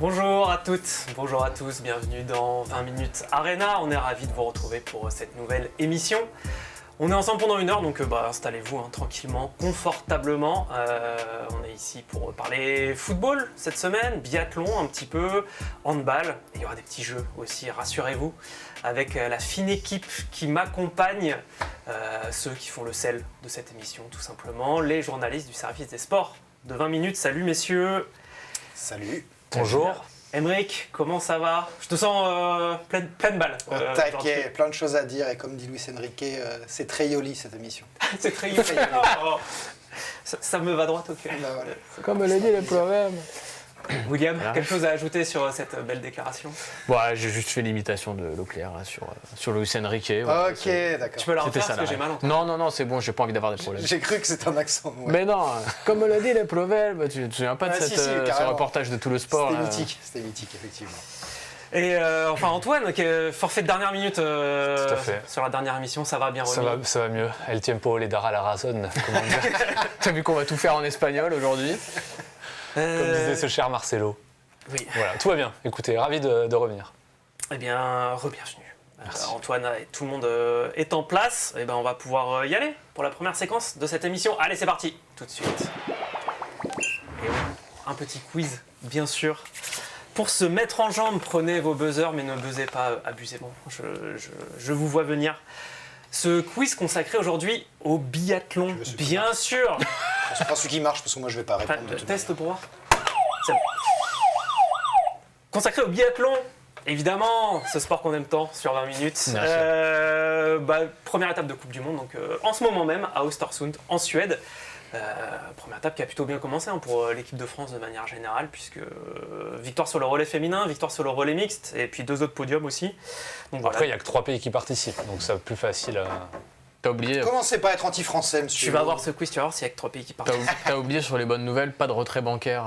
Bonjour à toutes, bonjour à tous, bienvenue dans 20 minutes Arena. On est ravis de vous retrouver pour cette nouvelle émission. On est ensemble pendant une heure, donc installez-vous tranquillement, confortablement. On est ici pour parler football cette semaine, biathlon un petit peu, handball. Et il y aura des petits jeux aussi, rassurez-vous, avec la fine équipe qui m'accompagne, ceux qui font le sel de cette émission tout simplement, les journalistes du service des sports de 20 minutes. Salut messieurs. Salut. Bonjour. Emeric, comment ça va? Je te sens pleine balle. Taquet, plein de choses à dire et comme dit Luis Enrique, c'est très yoli cette émission. C'est très ça me va droit au cœur. Bah, voilà. Comme le dit le proverbe. William, quelque chose à ajouter sur cette belle déclaration? J'ai juste fait l'imitation de Leclerc là, sur Luis Enrique. Ouais, Ok, d'accord. Tu peux la refaire ça, parce que là. j'ai mal entendu. Non, c'est bon, j'ai pas envie d'avoir des problèmes. J'ai cru que c'était un accent. Ouais. Mais non, comme le dit le proverbe, tu te souviens pas de ce carrément. reportage de tout le sport C'était mythique, effectivement. Et Antoine, qui est forfait de dernière minute Tout à fait. sur la dernière émission, ça va bien remis. Ça va mieux. El tiempo le dará la razón, comment dire. T'as vu qu'on va tout faire en espagnol aujourd'hui? Comme disait ce cher Marcelo. Oui. Voilà, tout va bien. Écoutez, ravi de revenir. Eh bien, re-bienvenue. Merci. Antoine et tout le monde est en place. Eh ben, on va pouvoir y aller pour la première séquence de cette émission. Allez, c'est parti, tout de suite. Et oui, un petit quiz, bien sûr. Pour se mettre en jambe, prenez vos buzzers, mais ne buzzez pas abusément. Je vous vois venir. Ce quiz consacré aujourd'hui au biathlon, bien sûr. C'est pas celui qui marche parce que moi je vais pas répondre. de toute Test pour voir. C'est bon. Consacré au biathlon, évidemment, ce sport qu'on aime tant sur 20 minutes. Première étape de Coupe du Monde, donc en ce moment même à Östersund, en Suède. Première étape qui a plutôt bien commencé pour l'équipe de France de manière générale, puisque victoire sur le relais féminin, victoire sur le relais mixte, et puis 2 autres podiums aussi. Donc, Après, il n'y a que 3 pays qui participent, donc c'est plus facile à... T'as oublié, Commencez pas à être anti-français, monsieur. Tu vas voir ce quiz, tu vas voir s'il y a que 3 pays qui partent. t'as oublié sur les bonnes nouvelles, pas de retrait bancaire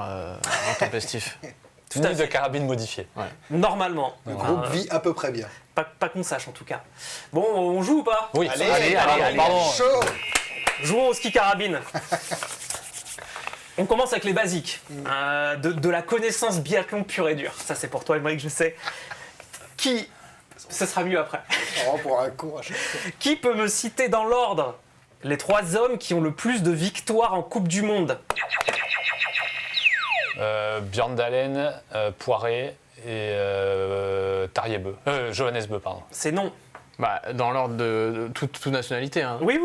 intempestif. Tout à Ni de fait. carabine modifiée. Normalement. Le groupe vit à peu près bien. Pas qu'on sache en tout cas. Bon, on joue ou pas? Oui, Allez, pardon. chaud. Jouons au ski carabine. On commence avec les basiques, de la connaissance biathlon pure et dure. Ça c'est pour toi, Emeric, je sais. Qui, ce sera mieux après. Oh, pour un con à chaque fois. Qui peut me citer dans l'ordre les 3 hommes qui ont le plus de victoires en Coupe du Monde? Björn Dahlem, Poiré et Tarjei-Bø. Johannes Bø, pardon. C'est non. Dans l'ordre de toute nationalité. Hein. Oui.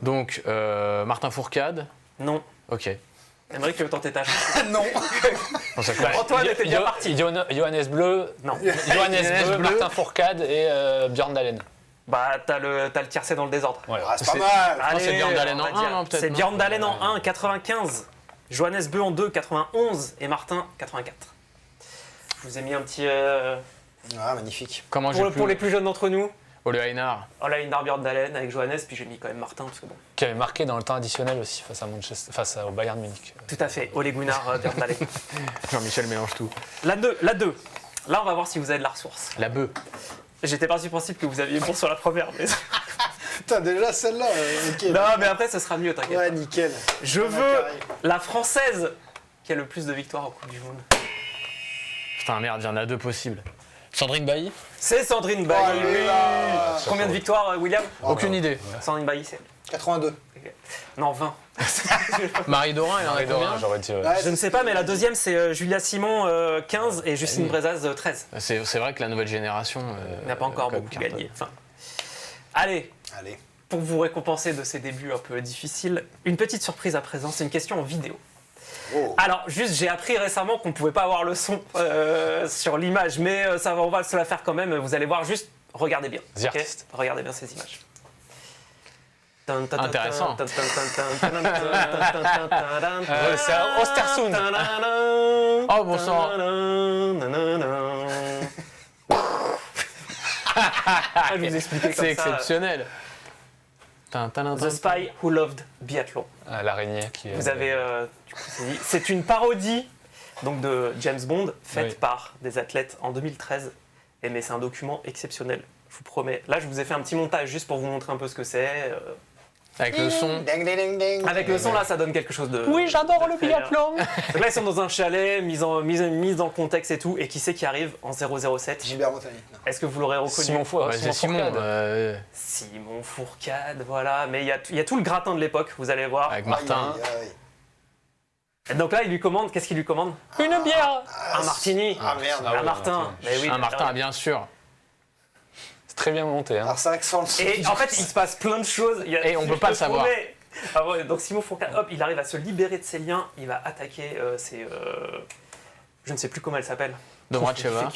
Donc, Martin Fourcade. Non. Ok. Emeric, tu veux tenter ta chance? Non. Bon, ça commence. Antoine était bien parti. Johannes Bø, Non. Johannes Bø, Martin Fourcade et Björn Dahlem. T'as le tiercé dans le désordre. Voilà. Ah, c'est pas C'est- mal. Allez, c'est Björn Dahlem on en va dire. 1, non, peut-être, C'est non Björn Dahlem en 1, 95. Johannes Bø en 2, 91. Et Martin, 84. Je vous ai mis un petit... Ah, magnifique. Comment pour les plus jeunes d'entre nous, Ole Einar. Björn Dahlem avec Johannes, puis j'ai mis quand même Martin, parce que bon... Qui avait marqué dans le temps additionnel aussi face au Bayern Munich. Tout à fait, Ole Gunnar Björn Dahlem. Jean-Michel mélange tout. La 2. Là, on va voir si vous avez de la ressource. La bœuf. J'étais parti du principe que vous aviez bon sur la première, mais... Putain, déjà celle-là, ok. non, mais après, ce sera mieux, t'inquiète. Ouais, nickel. Je veux la Française qui a le plus de victoires en Coupe du Monde. Putain, merde, il y en a 2 possibles. Sandrine Bailly. C'est Sandrine Bailly. allez oui. là. Combien de victoires, William? Aucune idée. Sandrine Bailly, c'est... 82. Non, 20. Marie Dorin, elle en a Marie Dorin, combien? j'aurais dit. Ouais, Je ne sais pas, mais la deuxième, c'est Julia Simon, 15, et Justine Brezaz, 13. C'est vrai que la nouvelle génération... n'a pas encore quand même beaucoup cartonne. gagné. Enfin, allez, Allez. pour vous récompenser de ces débuts un peu difficiles, une petite surprise à présent, c'est une question en vidéo. Oh. Alors, juste, j'ai appris récemment qu'on ne pouvait pas avoir le son sur l'image, mais on va se la faire quand même. Vous allez voir, juste, regardez bien. The Artist. Regardez bien ces images. Intéressant. C'est à Östersund. Oh, bon sang. Je vais vous expliquer comme C'est ça. exceptionnel. The Spy Who Loved Biathlon. L'araignée qui est... Vous avez, du coup, c'est une parodie donc de James Bond faite Oui. par des athlètes en 2013. Mais c'est un document exceptionnel, je vous promets. Là, je vous ai fait un petit montage juste pour vous montrer un peu ce que c'est. Avec le son. Ding, ding, ding, ding. Avec le son là, ça donne quelque chose de. Oui, j'adore le très bien. biathlon. Donc là, ils sont dans un chalet, mise dans le contexte et tout. Et qui c'est qui arrive en 007? Gilbert Montagny. Non. Est-ce que vous l'aurez reconnu? Simon Fou- Ouais, c'est Simon. Fourcade. Simon Fourcade, voilà. Mais il y a tout le gratin de l'époque, vous allez voir. Avec Martin. Aïe, aïe, aïe. Et donc là, il lui commande, qu'est-ce qu'il lui commande? Une bière. Un martini. Ah merde. Ah Un ouais, Martin. Martin. Mais oui, Un Martin, bien sûr. C'est très bien monté. Hein. Alors c'est vrai que sans le son. Et en fait, il se passe plein de choses. Et on peut pas le savoir. Ah ouais, donc Simon Fourcade, hop, il arrive à se libérer de ses liens. Il va attaquer je ne sais plus comment elle s'appelle. Domracheva.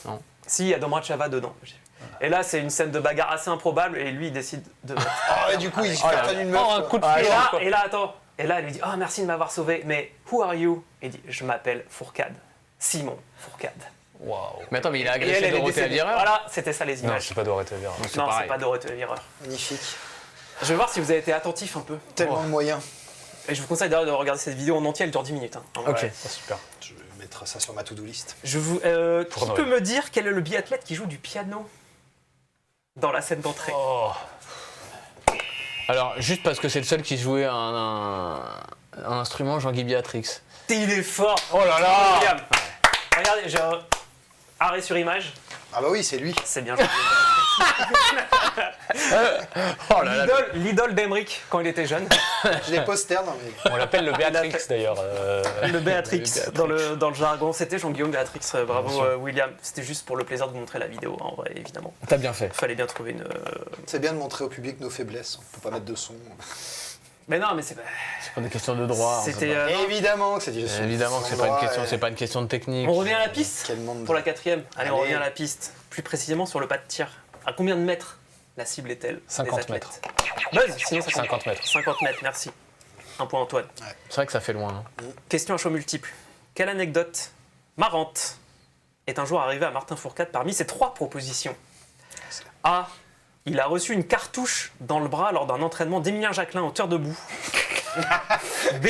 Non. Si, il y a Domracheva dedans. Et là, c'est une scène de bagarre assez improbable. Et lui, il décide de mettre. Ah et du coup, il se Oh là cartonne une Oh, meuf. un quoi. coup de Et pied. là, quoi. et là, attends. Et là, elle lui dit, oh, merci de m'avoir sauvé. Mais who are you? Il dit, je m'appelle Fourcade. Simon Fourcade. Waouh. Mais attends, mais il a Et elle, agressé elle est Dorothée décédée. Avireur. Voilà, c'était ça les Non, images. c'est pas Dorothée Vera. C'est Non, c'est pareil. pas Dorothée Avireur. Magnifique. Je vais voir si vous avez été attentif un peu. Tellement de moyens. Et je vous conseille d'ailleurs de regarder cette vidéo en entier, elle dure 10 minutes. Hein. Ok. Ouais. Oh, super. Je vais mettre ça sur ma to-do list. Qui Noël. peut me dire quel est le biathlète qui joue du piano dans la scène d'entrée? Oh. Alors, juste parce que c'est le seul qui jouait un instrument, Jean-Guy Béatrix. Il est fort. Oh là là. William. Regardez, j'ai un arrêt sur image. Ah bah oui, c'est lui. C'est bien. Oh là là. L'idole d'Emeric quand il était jeune. J'ai les posters, non mais. On l'appelle le Béatrix d'ailleurs. Le Béatrix dans le jargon. C'était Jean-Guillaume Béatrix. Bravo William. C'était juste pour le plaisir de vous montrer la vidéo, en vrai, évidemment. T'as bien fait. Fallait bien trouver une. C'est bien de montrer au public nos faiblesses. On peut pas mettre de son. Mais non, mais c'est. C'est pas des questions de droit. C'était. on Évidemment que c'est du sait pas. Évidemment que c'est pas une question, c'est pas une question de technique. On revient à la piste Quel monde. pour la quatrième. Allez, on Allez. revient à la piste. Plus précisément sur le pas de tir. À combien de mètres la cible est-elle? 50 des athlètes Buzz, sinon ça 50 mètres. 50 mètres, merci. Un point Antoine. C'est vrai que ça fait loin. hein. Question à choix multiple. Quelle anecdote marrante est un jour arrivé à Martin Fourcade parmi ces 3 propositions? A. Il a reçu une cartouche dans le bras lors d'un entraînement d'Émilien Jacquelin hauteur debout. B.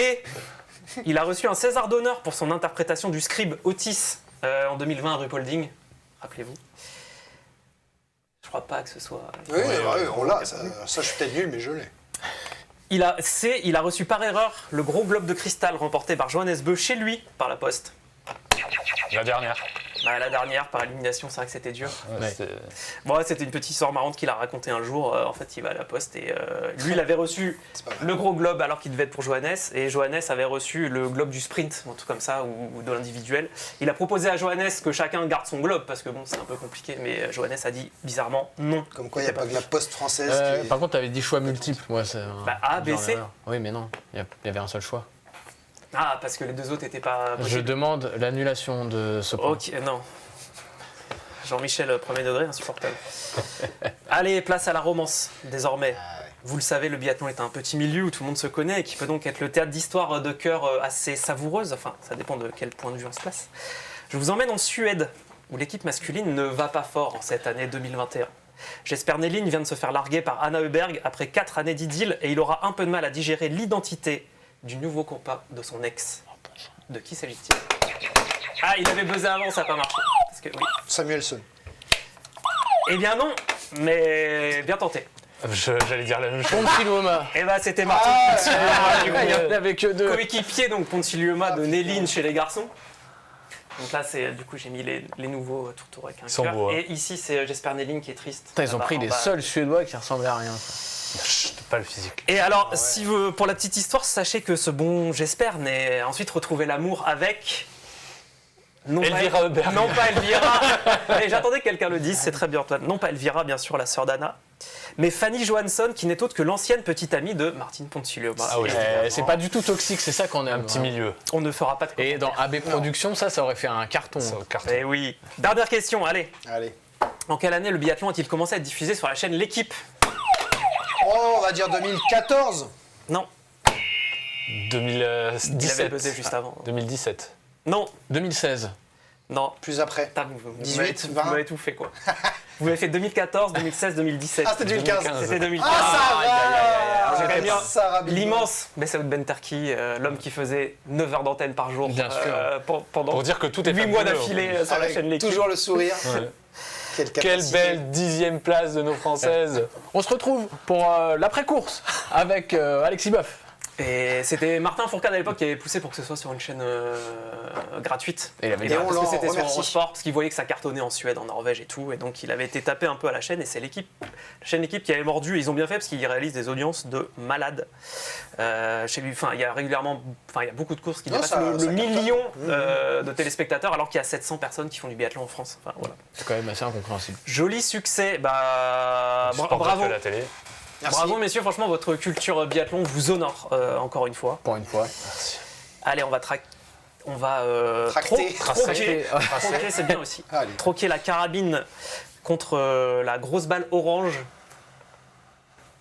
Il a reçu un César d'honneur pour son interprétation du scribe Otis en 2020 à Ruhpolding. Rappelez-vous. Je crois pas que ce soit. Oui, on l'a. Ça, je suis peut-être nul, mais je l'ai. Il a reçu par erreur le gros globe de cristal remporté par Johannes Beu chez lui par la poste. La dernière. Bah, la dernière, par élimination, c'est vrai que c'était dur. Ouais. Bon, c'était une petite histoire marrante qu'il a raconté un jour. En fait, il va à la poste et lui, il avait reçu C'est pas mal. le gros globe alors qu'il devait être pour Johannes. Et Johannes avait reçu le globe du sprint, un truc comme ça, ou de l'individuel. Il a proposé à Johannes que chacun garde son globe parce que bon, c'est un peu compliqué. Mais Johannes a dit bizarrement non. Comme quoi, il n'y a pas que la poste française qui est... Par contre, t'avais dit choix multiples. Ouais, c'est Bah, A, B, C. Oui, mais non. Il y avait un seul choix. Ah, parce que les deux autres n'étaient pas Je possibles. demande l'annulation de ce point. Ok, non. Jean-Michel, premier degré, insupportable. Allez, place à la romance, désormais. Vous le savez, le biathlon est un petit milieu où tout le monde se connaît et qui peut donc être le théâtre d'histoires de cœur assez savoureuses. Enfin, ça dépend de quel point de vue on se place. Je vous emmène en Suède, où l'équipe masculine ne va pas fort en cette année 2021. Jesper Nelin vient de se faire larguer par Anna Heuberg après 4 années d'idylle et il aura un peu de mal à digérer l'identité du nouveau copain de son ex. De qui s'agit-il? Ah, il avait buzzé avant, ça n'a pas marché. Parce que, oui. Samuelson. Eh bien non, mais bien tenté. J'allais dire la même chose. Pontilioma. Eh ben c'était Martin Il y en avait que 2. coéquipier donc Pontilioma de Néline chez les garçons. Donc là c'est du coup j'ai mis les nouveaux tours avec un Ils sont cœur. beaux, hein. Et ici c'est Jesper Néline qui est triste. Putain, ils ont Là-bas, pris en les bas. seuls Suédois qui ressemblaient à rien. Chut, pas le physique. Et alors si vous, pour la petite histoire, sachez que ce bon Jesper n'a ensuite retrouvé l'amour avec non Elvira pas, Heuberg. non pas Elvira. Et j'attendais que quelqu'un le dise, c'est très bien Antoine. Non pas Elvira bien sûr, la sœur d'Anna. Mais Fanny Johansson, qui n'est autre que l'ancienne petite amie de Martine Pontilioma. Ah oui. C'est pas du tout toxique, c'est ça qu'on aime. Un petit milieu. On ne fera pas de Et dans AB Productions, ça aurait fait un carton. C'est au carton. Eh oui. Dernière question, allez. Allez. En quelle année le biathlon a-t-il commencé à être diffusé sur la chaîne L'Équipe? Oh, on va dire 2014. Non, 2017. il avait buzzé juste avant. 2017. Non, 2016. non. Plus après. Putain, vous 18, vous 20. m'avez tout fait quoi. Vous avez fait 2014, 2016, 2017. Ah, c'était 2015. C'était 2015. Ah, ça va. J'ai quand même mis Sarah Bidon. l'immense Bessaoud Bentarki, l'homme qui faisait 9 heures d'antenne par jour Bien sûr. pendant Pour dire que tout est 8 mois fabuleux, d'affilée en plus. sur la Avec chaîne L'Équipe. toujours le sourire. Ouais. Quelle Quelle capacité. belle 10e place de nos Françaises. On se retrouve pour l'après-course avec Alexis Boeuf. Et c'était Martin Fourcade à l'époque qui avait poussé pour que ce soit sur une chaîne gratuite. Et il avait Et dit, on parce l'en que c'était sur remercie. Eurosport, parce qu'il voyait que ça cartonnait en Suède, en Norvège et tout, et donc il avait été tapé un peu à la chaîne, et c'est la chaîne L'équipe qui avait mordu, et ils ont bien fait parce qu'ils réalisent des audiences de malades. Chez lui, il y a régulièrement, il y a beaucoup de courses qui Non, dépassent ça le cartonne. million de téléspectateurs, alors qu'il y a 700 personnes qui font du biathlon en France. Enfin, voilà. C'est quand même assez incompréhensible. Joli succès, Je supporte bravo. à la télé. Merci. Bravo messieurs, franchement votre culture biathlon vous honore encore une fois. Pour une fois. Allez, on va Tracter. troquer, c'est bien aussi. Allez. Troquer la carabine contre la grosse balle orange.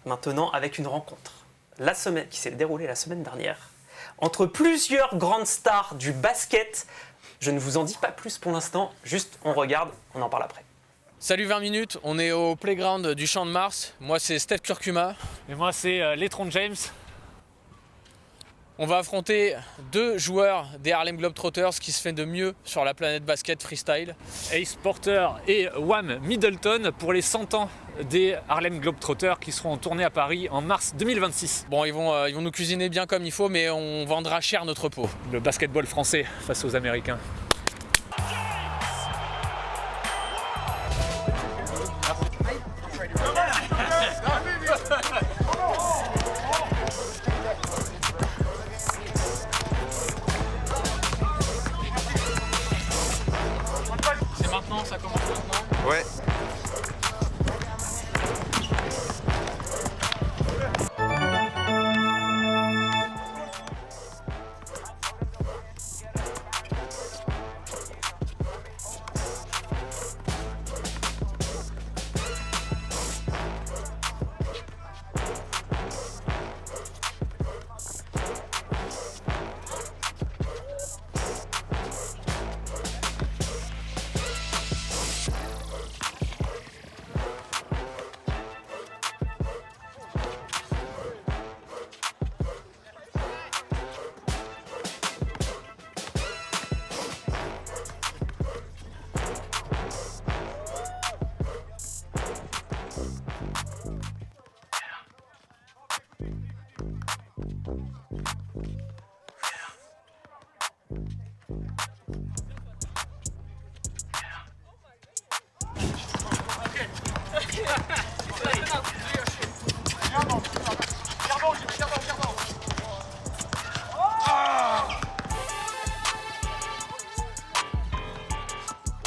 Maintenant avec une rencontre. La semaine qui s'est déroulée la semaine dernière entre plusieurs grandes stars du basket. Je ne vous en dis pas plus pour l'instant, juste on regarde, on en parle après. Salut 20 minutes, on est au playground du Champ de Mars. Moi c'est Steph Kurkuma. Et moi, c'est Létron James. On va affronter deux joueurs des Harlem Globetrotters qui se fait de mieux sur la planète basket freestyle. Ace Porter et Wham Middleton pour les 100 ans des Harlem Globetrotters qui seront en tournée à Paris en mars 2026. Bon, ils vont nous cuisiner bien comme il faut, mais on vendra cher notre peau. Le basketball français face aux Américains. C'est maintenant, ça commence maintenant. Ouais.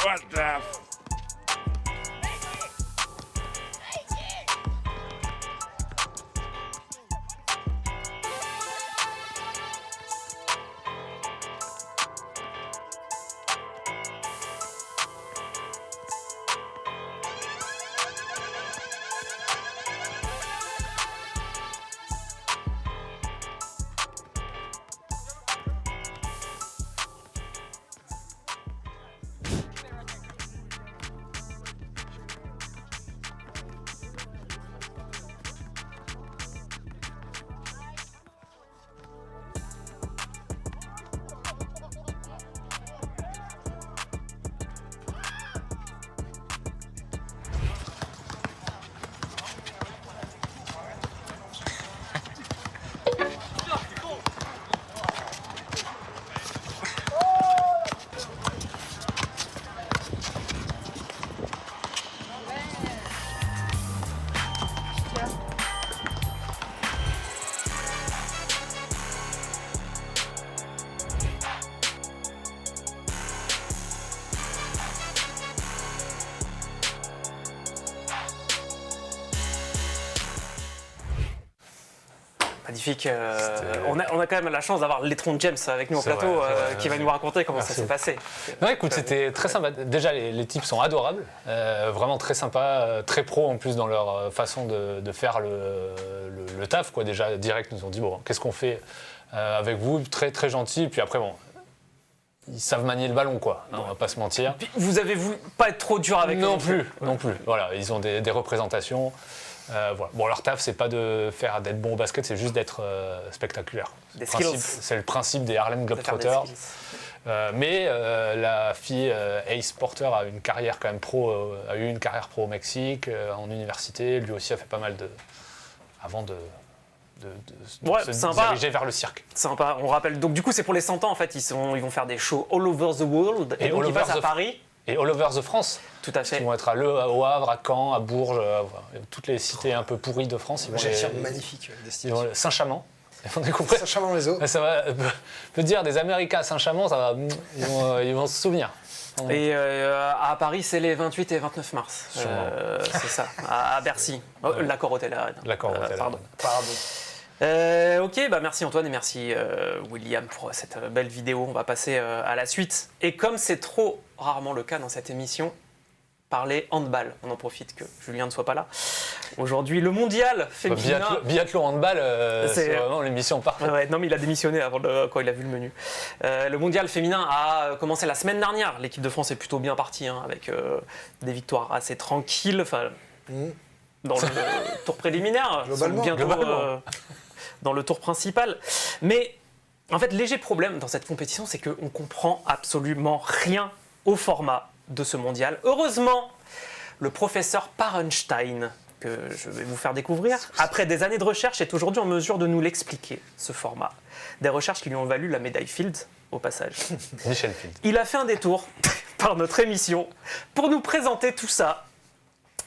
What the? Magnifique. On a quand même la chance d'avoir Létron James avec nous au C'est plateau vrai, c'est vrai, qui va nous raconter comment ça Merci. s'est passé. Non, écoute, c'était très sympa. Déjà, les types sont adorables, vraiment très sympas, très pros en plus dans leur façon de faire le taf. Quoi. Déjà, direct, nous ont dit bon, qu'est-ce qu'on fait avec vous? Très très gentil. Puis après, bon, ils savent manier le ballon, quoi. Hein, on va pas se mentir. Puis, vous avez voulu pas être trop dur avec eux Non plus. Voilà, ils ont des représentations. Voilà. Bon, leur taf, c'est pas d'être bon au basket, c'est juste d'être spectaculaire. Des skills. C'est le principe des Harlem de faire des Globetrotters. skills. Mais la fille Ace Porter a une carrière quand même a eu une carrière pro au Mexique, en université. Lui aussi a fait pas mal avant de se sympa. diriger vers le cirque. Sympa, on rappelle. Donc du coup, c'est pour les 100 ans en fait. Ils vont faire des shows all over the world. Et donc all ils passent over à Paris. Et all over the France. Tout à fait. Ils vont être au Havre, à Caen, à Bourges, toutes les cités un peu pourries de France. Magnifique Ils destination. vont Saint-Chamond. Ils vont découvrir. Saint-Chamond-les-Eaux. Ça va, peut dire des Américains à Saint-Chamond, ça va, ils vont se souvenir. Et à Paris, c'est les 28 et 29 mars. C'est ça, à Bercy. Oh, l'accord Hôtel Arène. L'accord Hôtel Arène. Pardon. Ok, bah merci Antoine et merci William pour cette belle vidéo. On va passer à la suite. Et comme c'est trop rarement le cas dans cette émission, parler handball. On en profite que Julien ne soit pas là. Aujourd'hui, le mondial féminin. Biathlon handball, c'est vraiment l'émission parfaite. Ouais, non, mais il a démissionné quand il a vu le menu. Le mondial féminin a commencé la semaine dernière. L'équipe de France est plutôt bien partie, avec des victoires assez tranquilles. Dans le tour préliminaire, Globalement. Dans le tour principal. Mais en fait, léger problème dans cette compétition, c'est qu'on comprend absolument rien au format de ce mondial. Heureusement, le professeur Parenstein, que je vais vous faire découvrir, après des années de recherche, est aujourd'hui en mesure de nous l'expliquer, ce format. Des recherches qui lui ont valu la médaille Field, au passage. Michel Field. Il a fait un détour par notre émission pour nous présenter tout ça.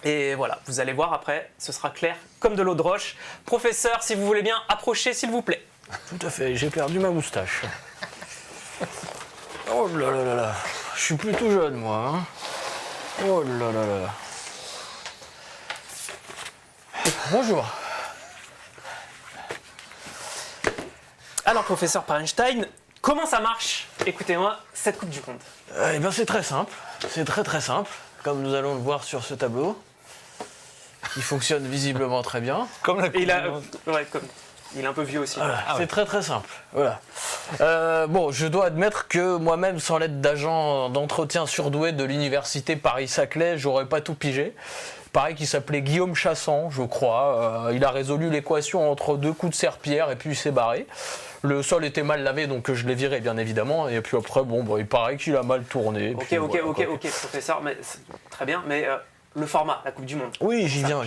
Et voilà, vous allez voir après, ce sera clair comme de l'eau de roche. Professeur, si vous voulez bien, approchez s'il vous plaît. Tout à fait, j'ai perdu ma moustache. Oh là là là là, je suis plutôt jeune moi. Oh là là là. Bonjour. Alors, professeur Parenstein, comment ça marche, écoutez-moi, cette Coupe du Monde? Eh bien c'est très simple, c'est très simple, comme nous allons le voir sur ce tableau, qui fonctionne visiblement très bien. Comme la Et il est un peu vieux aussi. Voilà, c'est très simple. Voilà. Bon, je dois admettre que moi-même, sans l'aide d'agents d'entretien surdoués de l'université Paris-Saclay, j'aurais pas tout pigé. Pareil, qui s'appelait Guillaume Chassan, je crois. Il a résolu l'équation entre deux coups de serpillère et puis il s'est barré. Le sol était mal lavé, donc je l'ai viré, bien évidemment. Et puis après, il paraît qu'il a mal tourné. Ok, professeur, mais très bien, mais le format, la Coupe du Monde. Oui, j'y viens.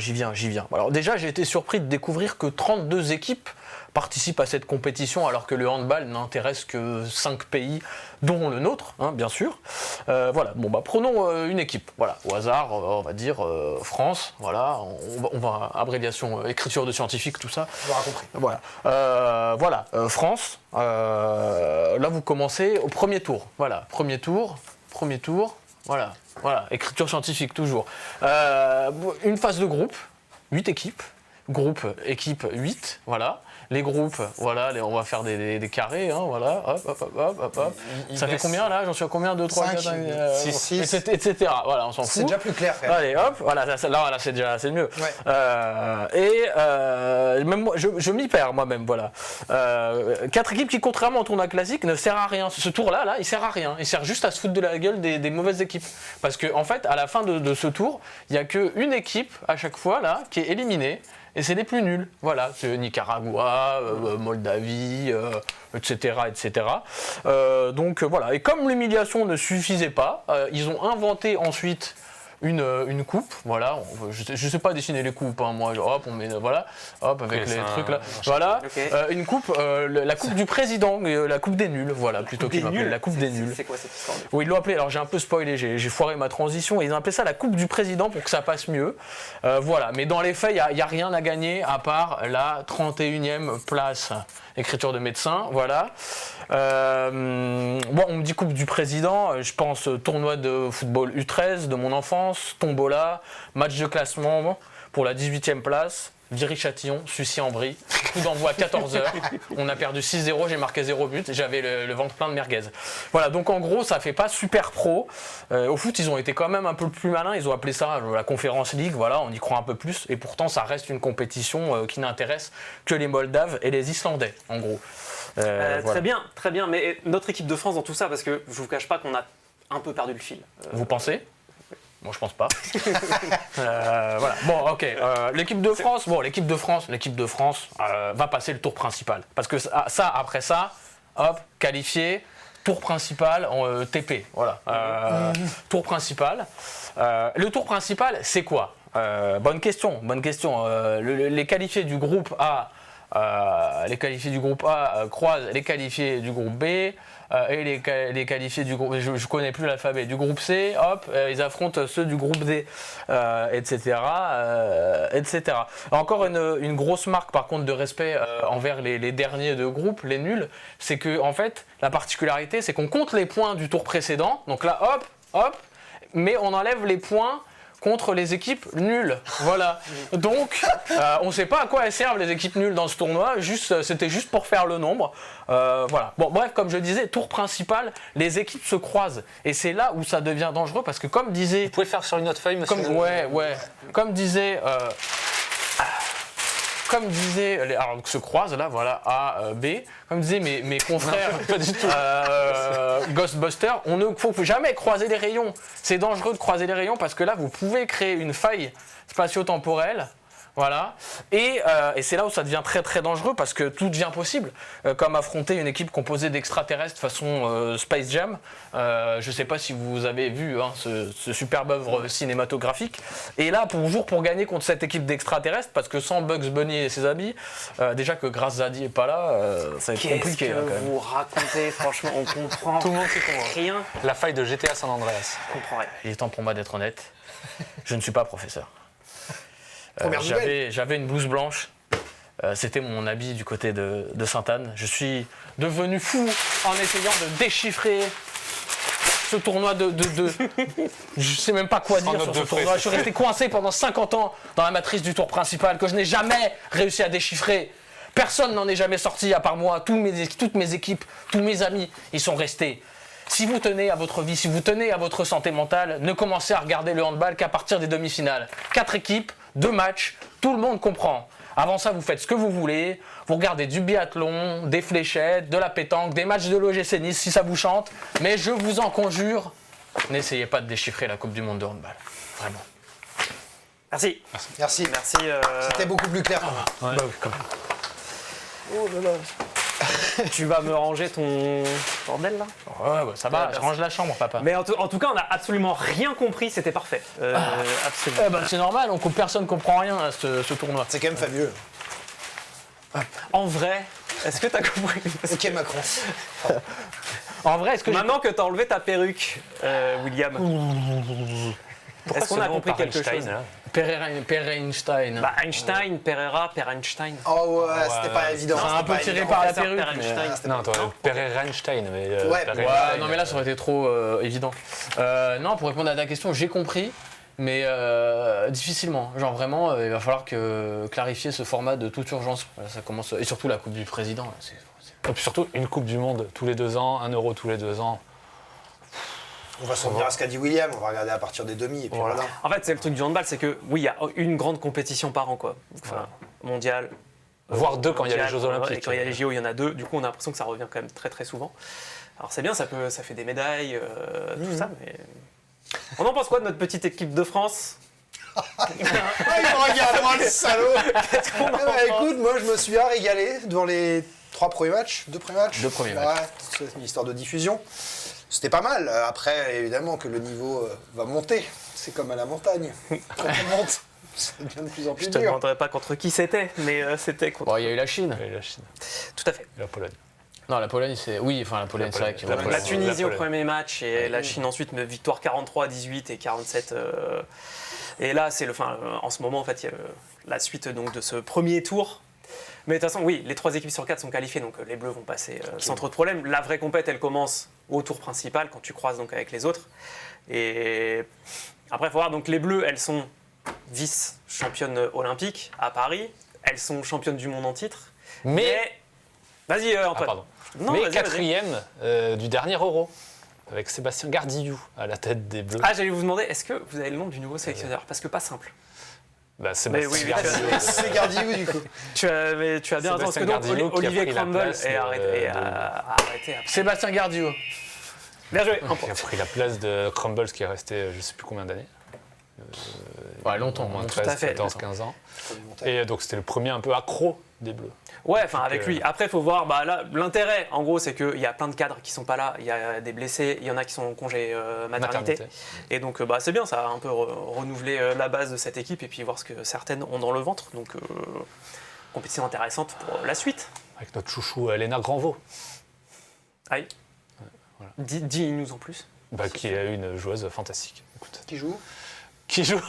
Alors déjà, j'ai été surpris de découvrir que 32 équipes participent à cette compétition, alors que le handball n'intéresse que 5 pays, dont le nôtre, bien sûr. Voilà, prenons une équipe, voilà, au hasard, on va dire France, voilà, on va abréviation, écriture de scientifique, tout ça. On aura compris. Voilà, France, là vous commencez au premier tour, voilà, premier tour, voilà, écriture scientifique toujours. Une phase de groupe, 8 équipes, équipe 8, voilà. Les groupes, voilà, on va faire des carrés, voilà, hop. Ça fait combien là? J'en suis à combien? 2, 3, 4, 6, etc. Voilà, on s'en fout. C'est déjà plus clair, quand même. Allez, hop, voilà, là, c'est déjà assez mieux. Ouais. Même moi, je m'y perds moi-même, voilà. 4 équipes qui, contrairement au tournoi classique, ne sert à rien. Ce tour-là, il sert à rien. Il sert juste à se foutre de la gueule des mauvaises équipes. Parce qu'en fait, à la fin de ce tour, il n'y a qu'une équipe à chaque fois là qui est éliminée. Et c'est les plus nuls, voilà, c'est Nicaragua, Moldavie, etc. Donc voilà, et comme l'humiliation ne suffisait pas, ils ont inventé ensuite une coupe, voilà, je sais pas dessiner les coupes, moi, hop, on met, voilà, hop, avec les trucs là, voilà, une coupe, la coupe du président, la coupe des nuls, voilà, plutôt qu'ils m'appellent la coupe des nuls. C'est quoi cette histoire? Oui, ils l'ont appelé, alors j'ai un peu spoilé, j'ai foiré ma transition, et ils ont appelé ça la coupe du président pour que ça passe mieux, voilà, mais dans les faits, il n'y a rien à gagner à part la 31e place. Écriture de médecin, voilà. On me dit Coupe du Président, je pense tournoi de football U13 de mon enfance, tombola, match de classement pour la 18e place, Viry-Châtillon, Sucy-en-Brie, coup d'envoi à 14h, on a perdu 6-0, j'ai marqué 0 but, j'avais le ventre plein de merguez. Voilà, donc en gros, ça fait pas super pro. Au foot, ils ont été quand même un peu plus malins, ils ont appelé ça la Conference League, voilà, on y croit un peu plus, et pourtant ça reste une compétition qui n'intéresse que les Moldaves et les Islandais, en gros. Voilà. Très bien, mais notre équipe de France dans tout ça, parce que je vous cache pas qu'on a un peu perdu le fil. Vous pensez ? Moi, je pense pas. Voilà. Bon, ok. L'équipe de France va passer le tour principal. Parce que après ça, hop, qualifié, tour principal en TP. Voilà. Tour principal. Le tour principal, c'est quoi? Bonne question. Les qualifiés du groupe A, croisent les qualifiés du groupe B et les qualifiés du groupe. Je connais plus l'alphabet. Du groupe C, hop, ils affrontent ceux du groupe D, etc., etc. Encore une grosse marque par contre de respect envers les derniers de groupe, les nuls, c'est que en fait la particularité, c'est qu'on compte les points du tour précédent. Donc là, hop, mais on enlève les points contre les équipes nulles. Voilà. Donc, on ne sait pas à quoi elles servent les équipes nulles dans ce tournoi. C'était juste pour faire le nombre. Voilà. Bon, bref, comme je disais, tour principal, les équipes se croisent. Et c'est là où ça devient dangereux parce que comme disait... Vous pouvez faire sur une autre feuille, monsieur? Comme disait... alors se croisent là, voilà, A, B, comme disaient mes confrères Ghostbusters, on ne faut jamais croiser les rayons. C'est dangereux de croiser les rayons parce que là, vous pouvez créer une faille spatio-temporelle. Voilà, et c'est là où ça devient très très dangereux parce que tout devient possible, comme affronter une équipe composée d'extraterrestres façon Space Jam. Je ne sais pas si vous avez vu ce superbe œuvre cinématographique. Et là, pour gagner contre cette équipe d'extraterrestres, parce que sans Bugs Bunny et ses habits, déjà que Grâce Zadie n'est pas là, ça va être compliqué. Qu'est-ce que vous racontez? Franchement, on comprend Tout le monde s'y comprend. rien. La faille de GTA San Andreas. On comprend rien. Il est temps pour moi d'être honnête. Je ne suis pas professeur. Première nouvelle. J'avais une blouse blanche. C'était mon habit du côté de Sainte-Anne. Je suis devenu fou en essayant de déchiffrer ce tournoi Je sais même pas quoi dire sur ce tournoi. Je suis resté coincé pendant 50 ans dans la matrice du tour principal que je n'ai jamais réussi à déchiffrer. Personne n'en est jamais sorti à part moi. Toutes mes équipes, tous mes amis, ils sont restés. Si vous tenez à votre vie, si vous tenez à votre santé mentale, ne commencez à regarder le handball qu'à partir des demi-finales. 4 équipes, 2 matchs, tout le monde comprend. Avant ça, vous faites ce que vous voulez, vous regardez du biathlon, des fléchettes, de la pétanque, des matchs de l'OGC Nice si ça vous chante, mais je vous en conjure, n'essayez pas de déchiffrer la Coupe du Monde de handball. Vraiment. Merci. Merci. Merci. C'était beaucoup plus clair. Bah oui, quand même. Oh là là. Tu vas me ranger ton bordel là? Ouais, ça va, je range la chambre, papa. Mais en tout cas, on n'a absolument rien compris, c'était parfait. Absolument. C'est normal, personne comprend rien à ce tournoi. C'est quand même fabuleux. En vrai, est-ce que t'as compris? Ok Macron. En vrai, est-ce que Maintenant que t'as enlevé ta perruque, William, est-ce qu'on a compris quelque chose? Einstein. Bah Einstein, Pereira, Einstein. Oh ouais, c'était pas évident. C'est un c'était peu pas tiré évident. par la Professeur perruque. mais, Einstein. C'était Non, pas- attends, Perez-Reinstein, mais... Ouais, Ouais, non mais là ça aurait été trop évident. Non, pour répondre à ta question, j'ai compris, mais difficilement. Genre vraiment, il va falloir clarifier ce format de toute urgence. Voilà, ça commence, et surtout la Coupe du Président. Là, Et puis surtout, une Coupe du Monde tous les 2 ans, 1 euro tous les 2 ans. On va s'en tenir à ce qu'a dit William, on va regarder à partir des demi et puis voilà. En fait, c'est le truc du handball, c'est que oui, il y a une grande compétition par an, quoi. Enfin, mondial. Voire 2 quand il y a les mondial, Jeux Olympiques. Et quand il y a les JO, il y en a 2. Du coup, on a l'impression que ça revient quand même très très souvent. Alors c'est bien, ça fait des médailles, tout ça, mais. On en pense quoi de notre petite équipe de France? Ah, il me regarde, moi le salaud. Écoute, moi je me suis bien régalé devant les 3 premiers matchs, 2 premiers matchs. 2 premiers matchs. Ouais, c'est une histoire de diffusion. C'était pas mal. Après, évidemment que le niveau va monter. C'est comme à la montagne. Quand on monte, ça devient de plus en plus Je te dur. demanderai pas contre qui c'était, mais c'était contre. Bon, il y a eu la Chine. Et la Chine, Tout à fait. et la Pologne. Non, la Pologne, c'est. Oui, enfin la Pologne, c'est vrai que. La Donc, Pologne. la Tunisie La au Pologne. premier match et la Chine ensuite, mais victoire 43-18 et 47. Et là, c'est en ce moment, en fait, il y a la suite donc, de ce premier tour. Mais de toute façon, oui, les 3 équipes sur 4 sont qualifiées, donc les Bleus vont passer sans trop de problème. La vraie compète, elle commence au tour principal, quand tu croises donc avec les autres. Et après, il faut voir, donc les Bleus, elles sont vice-championnes olympiques à Paris. Elles sont championnes du monde en titre. Mais Vas-y, Ah, Antoine. pardon. Non, Mais vas-y, vas-y. 4e du dernier Euro, avec Sébastien Gardillou à la tête des Bleus. Ah, j'allais vous demander, est-ce que vous avez le nom du nouveau sélectionneur? Parce que pas simple. Bah, Sébastien oui, Gardillou. C'est Gardillou du coup. Tu as bien raison, parce que Sébastien donc, Gardillou qui a Olivier pris la Crumble place est de- arrêté. Après. Sébastien Gardio. Bien joué, un Qui point. a pris la place de Crumbles qui est resté je sais plus combien d'années. Ouais, longtemps. Au moins hein. 13, à fait. 14, 15 ans. Et donc c'était le premier un peu accro des Bleus. Ouais, enfin Donc, avec lui. Après, il faut voir, bah, là, l'intérêt, en gros, c'est qu'il y a plein de cadres qui sont pas là, il y a des blessés, il y en a qui sont en congé maternité. Et donc, bah, c'est bien, ça a un peu renouvelé la base de cette équipe et puis voir ce que certaines ont dans le ventre. Donc, compétition intéressante pour la suite. Avec notre chouchou Léna Granvaux, Aïe. Voilà. Dis-nous en plus. qui est une joueuse fantastique. Écoute. Qui joue? Qui joue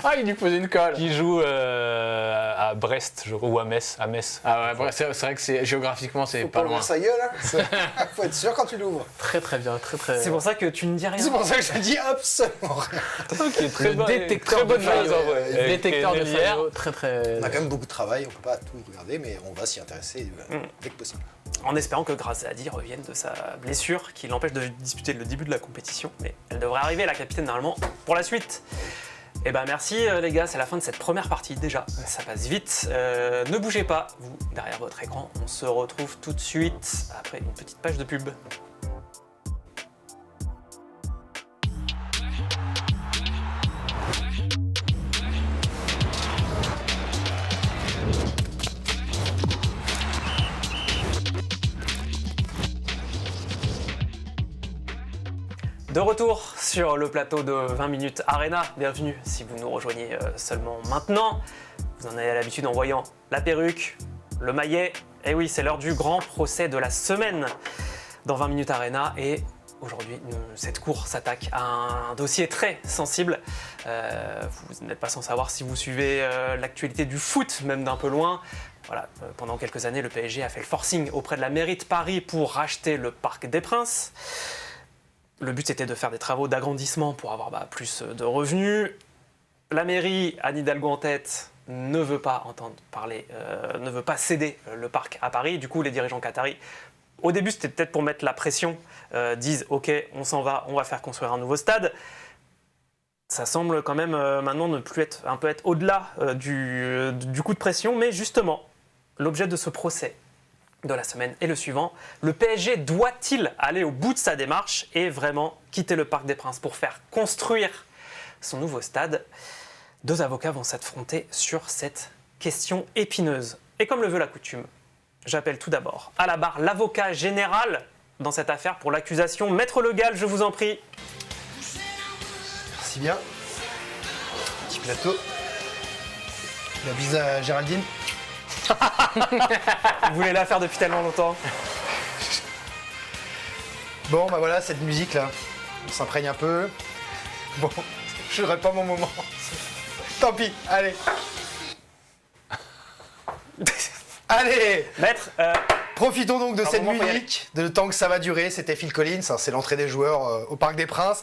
Ah, il lui posait une colle. Qui joue à Brest, je crois, ou à Metz. Ah ouais, bref, c'est vrai que géographiquement, c'est Faut pas pas loin. ouvrir sa gueule, hein. Faut être sûr quand tu l'ouvres. Très très bien, très. C'est pour ça que tu ne dis rien. C'est pour ça que je dis absolument rien. Qui est très Le bonne, détecteur très bonne de joueuse, faillots. en vrai. Le détecteur de Avec Nélière. faillots, très. On a quand même beaucoup de travail, on peut pas tout regarder, mais on va s'y intéresser dès que possible. En espérant que Grazadi revienne de sa blessure qui l'empêche de disputer le début de la compétition. Mais elle devrait arriver, la capitaine, normalement, pour la suite. Eh ben merci les gars, c'est la fin de cette première partie déjà, ça passe vite. Ne bougez pas, vous, derrière votre écran, on se retrouve tout de suite après une petite page de pub. De retour sur le plateau de 20 minutes Arena, bienvenue si vous nous rejoignez seulement maintenant. Vous en avez l'habitude en voyant la perruque, le maillet. Et oui, c'est l'heure du grand procès de la semaine dans 20 minutes Arena. Et aujourd'hui, cette cour s'attaque à un dossier très sensible. Vous n'êtes pas sans savoir si vous suivez l'actualité du foot, même d'un peu loin. Voilà, pendant quelques années, le PSG a fait le forcing auprès de la mairie de Paris pour racheter le Parc des Princes. Le but, c'était de faire des travaux d'agrandissement pour avoir plus de revenus. La mairie, Anne Hidalgo en tête, ne veut pas entendre parler, ne veut pas céder le parc à Paris. Du coup, les dirigeants qataris, au début, c'était peut-être pour mettre la pression, disent « Ok, on s'en va, on va faire construire un nouveau stade ». Ça semble quand même maintenant ne plus être, un peu être au-delà du coup de pression. Mais justement, l'objet de ce procès de la semaine est le suivant. Le PSG doit-il aller au bout de sa démarche et vraiment quitter le Parc des Princes pour faire construire son nouveau stade? Deux avocats vont s'affronter sur cette question épineuse. Et comme le veut la coutume, j'appelle tout d'abord à la barre l'avocat général dans cette affaire pour l'accusation. Maître Le Gall, je vous en prie. Merci bien. Petit plateau. La bise à Géraldine. Vous voulez la faire depuis tellement longtemps. Bon, bah voilà, cette musique-là. On s'imprègne un peu. Bon, je n'aurai pas mon moment. Tant pis, allez. Allez. Maître, Profitons donc de cette moment, faut y musique, de le temps que ça va durer. C'était Phil Collins, hein, c'est l'entrée des joueurs au Parc des Princes.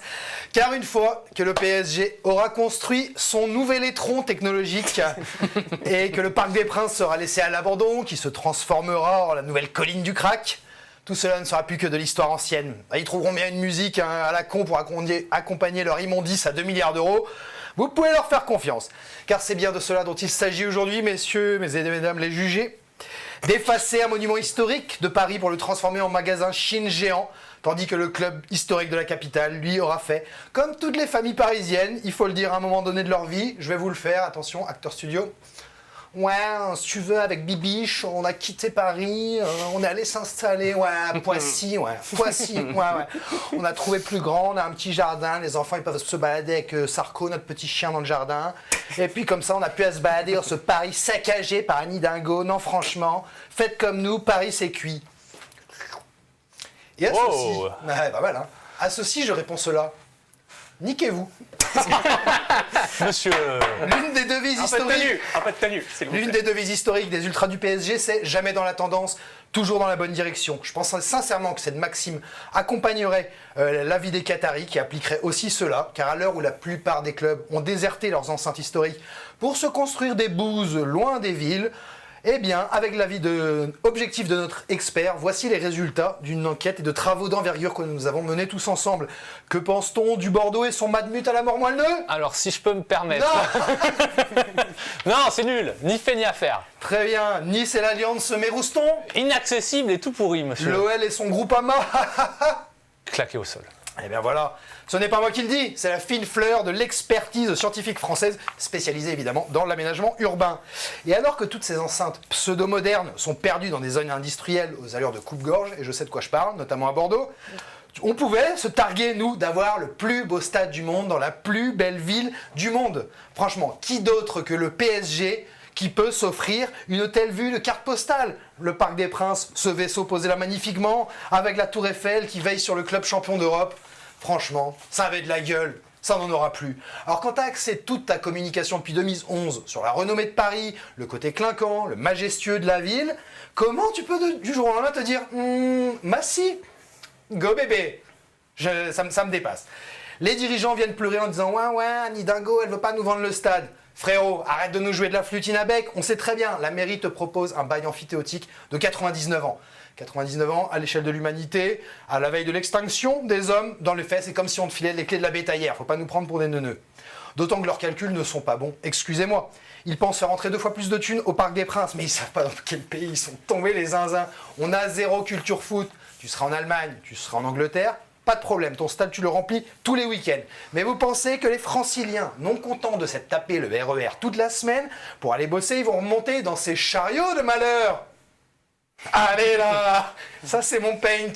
Car une fois que le PSG aura construit son nouvel étron technologique et que le Parc des Princes sera laissé à l'abandon, qui se transformera en la nouvelle colline du crack, tout cela ne sera plus que de l'histoire ancienne. Ils trouveront bien une musique à la con pour accompagner leur immondice à 2 milliards d'euros. Vous pouvez leur faire confiance. Car c'est bien de cela dont il s'agit aujourd'hui, messieurs, mesdames les jugés. D'effacer un monument historique de Paris pour le transformer en magasin Chine géant, tandis que le club historique de la capitale, lui, aura fait, comme toutes les familles parisiennes, il faut le dire à un moment donné de leur vie, je vais vous le faire, attention, acteur studio. Ouais, si tu veux, avec Bibiche, on a quitté Paris, on est allé s'installer, à Poissy, ouais. On a trouvé plus grand, on a un petit jardin, les enfants ils peuvent se balader avec Sarko, notre petit chien dans le jardin. Et puis comme ça, on a pu à se balader dans ce Paris saccagé par Anne Hidalgo. Non, franchement, faites comme nous, Paris c'est cuit. Et à ceci, ouais, pas mal, hein. À ceci, je réponds cela. Niquez-vous. Monsieur. L'une des devises historiques. un peu de tenue, s'il vous plaît. L'une des devises historiques des ultras du PSG, c'est jamais dans la tendance, toujours dans la bonne direction. Je pense sincèrement que cette maxime accompagnerait l'avis des Qataris qui appliquerait aussi cela, car à l'heure où la plupart des clubs ont déserté leurs enceintes historiques pour se construire des bouses loin des villes, eh bien, avec l'avis objectif de notre expert, voici les résultats d'une enquête et de travaux d'envergure que nous avons menés tous ensemble. Que pense-t-on du Bordeaux et son Madmut à la mort moelleux? Alors, si je peux me permettre. Non. Non, c'est nul. Ni fait ni à faire. Très bien. Nice et l'Alliance Mérouston. Inaccessible et tout pourri, monsieur. L'OL et son Groupama. Claqué au sol. Eh bien voilà, ce n'est pas moi qui le dis, c'est la fine fleur de l'expertise scientifique française, spécialisée évidemment dans l'aménagement urbain. Et alors que toutes ces enceintes pseudo-modernes sont perdues dans des zones industrielles aux allures de coupe-gorge, et je sais de quoi je parle, notamment à Bordeaux, on pouvait se targuer, nous, d'avoir le plus beau stade du monde dans la plus belle ville du monde. Franchement, qui d'autre que le PSG qui peut s'offrir une telle vue de carte postale? Le Parc des Princes, ce vaisseau posé là magnifiquement, avec la Tour Eiffel qui veille sur le club champion d'Europe. Franchement, ça avait de la gueule, ça n'en aura plus. Alors quand tu as axé toute ta communication depuis 2011 sur la renommée de Paris, le côté clinquant, le majestueux de la ville, comment tu peux du jour au lendemain te dire Massi, go bébé, ça me dépasse. Les dirigeants viennent pleurer en disant ouais, Annie Dingo, elle veut pas nous vendre le stade. Frérot, arrête de nous jouer de la flûtine à bec, on sait très bien, la mairie te propose un bail amphithéotique de 99 ans. 99 ans à l'échelle de l'humanité, à la veille de l'extinction des hommes, dans les faits, c'est comme si on te filait les clés de la bétaillère, faut pas nous prendre pour des neuneux. D'autant que leurs calculs ne sont pas bons, excusez-moi. Ils pensent faire rentrer 2 fois plus de thunes au Parc des Princes, mais ils savent pas dans quel pays ils sont tombés les zinzins. On a 0 culture foot, tu seras en Allemagne, tu seras en Angleterre, pas de problème, ton stade tu le remplis tous les week-ends. Mais vous pensez que les franciliens, non contents de s'être tapé le RER toute la semaine, pour aller bosser, ils vont remonter dans ces chariots de malheur? Allez là, ça c'est mon paint.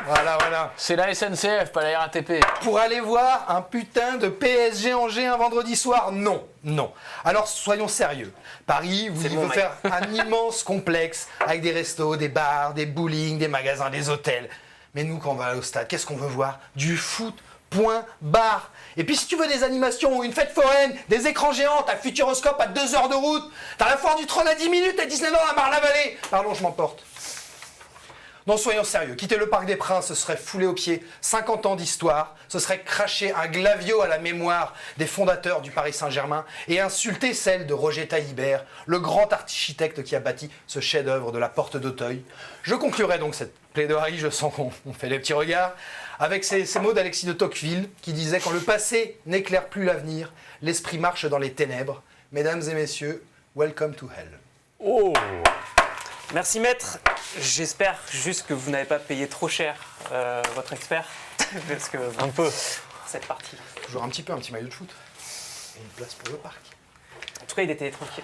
Voilà. C'est la SNCF, pas la RATP. Pour aller voir un putain de PSG Angers un vendredi soir, non. Alors soyons sérieux. Paris, il veut faire un immense complexe avec des restos, des bars, des bowling, des magasins, des hôtels. Mais nous, quand on va au stade, qu'est-ce qu'on veut voir? Du foot. Point barre. Et puis si tu veux des animations ou une fête foraine, des écrans géants, t'as Futuroscope à 2 heures de route, t'as la foire du trône à 10 minutes et Disneyland à Marne-la-Vallée. Pardon, je m'emporte. Non, soyons sérieux. Quitter le Parc des Princes, ce serait fouler aux pieds 50 ans d'histoire, ce serait cracher un glavio à la mémoire des fondateurs du Paris Saint-Germain et insulter celle de Roger Taillibert, le grand architecte qui a bâti ce chef-d'œuvre de la Porte d'Auteuil. Je conclurai donc cette plaidoirie, je sens qu'on fait des petits regards, avec ces mots d'Alexis de Tocqueville qui disait « Quand le passé n'éclaire plus l'avenir, l'esprit marche dans les ténèbres. Mesdames et messieurs, welcome to hell. » Oh. Merci maître, j'espère juste que vous n'avez pas payé trop cher votre expert, parce que Un peu. cette partie. Toujours un petit maillot de foot. Et une place pour le parc. En tout cas, il était tranquille.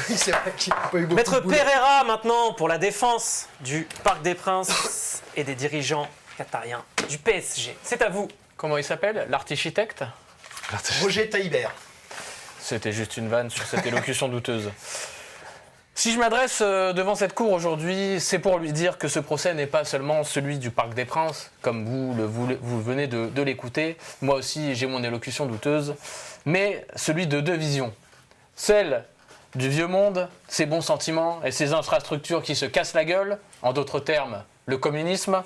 C'est vrai qu'il n'y a pas eu beaucoup Maître de boulot. Pereira maintenant pour la défense du Parc des Princes et des dirigeants qatariens du PSG. C'est à vous. Comment il s'appelle? L'artichitecte? Roger Taillibert. C'était juste une vanne sur cette élocution douteuse. Si je m'adresse devant cette cour aujourd'hui, c'est pour lui dire que ce procès n'est pas seulement celui du Parc des Princes, comme vous venez de l'écouter. Moi aussi, j'ai mon élocution douteuse, mais celui de 2 visions. Celle du vieux monde, ses bons sentiments et ses infrastructures qui se cassent la gueule, en d'autres termes, le communisme,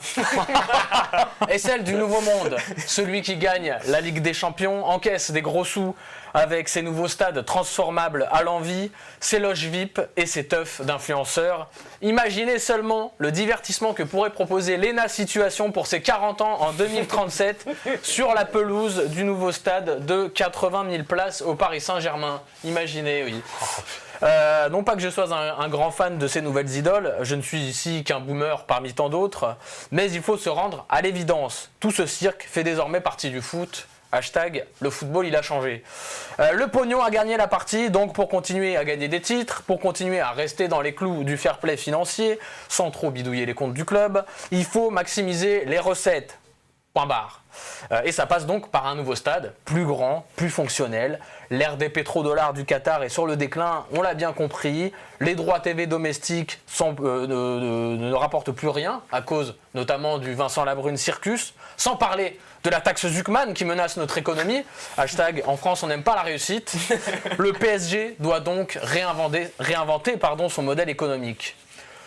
et celle du nouveau monde, celui qui gagne la Ligue des Champions, encaisse des gros sous avec ses nouveaux stades transformables à l'envi, ses loges VIP et ses teufs d'influenceurs. Imaginez seulement le divertissement que pourrait proposer Lena Situation pour ses 40 ans en 2037 sur la pelouse du nouveau stade de 80 000 places au Paris Saint-Germain. Imaginez, oui. Non pas que je sois un grand fan de ces nouvelles idoles, je ne suis ici qu'un boomer parmi tant d'autres, mais il faut se rendre à l'évidence. Tout ce cirque fait désormais partie du foot. Hashtag, le football il a changé. Le pognon a gagné la partie, donc pour continuer à gagner des titres, pour continuer à rester dans les clous du fair play financier, sans trop bidouiller les comptes du club, il faut maximiser les recettes. Point barre. Et ça passe donc par un nouveau stade, plus grand, plus fonctionnel. L'ère des pétrodollars du Qatar est sur le déclin, on l'a bien compris. Les droits TV domestiques ne rapportent plus rien, à cause notamment du Vincent Labrune Circus, sans parler de la taxe Zuckman qui menace notre économie. Hashtag, en France on n'aime pas la réussite. Le PSG doit donc réinventer son modèle économique.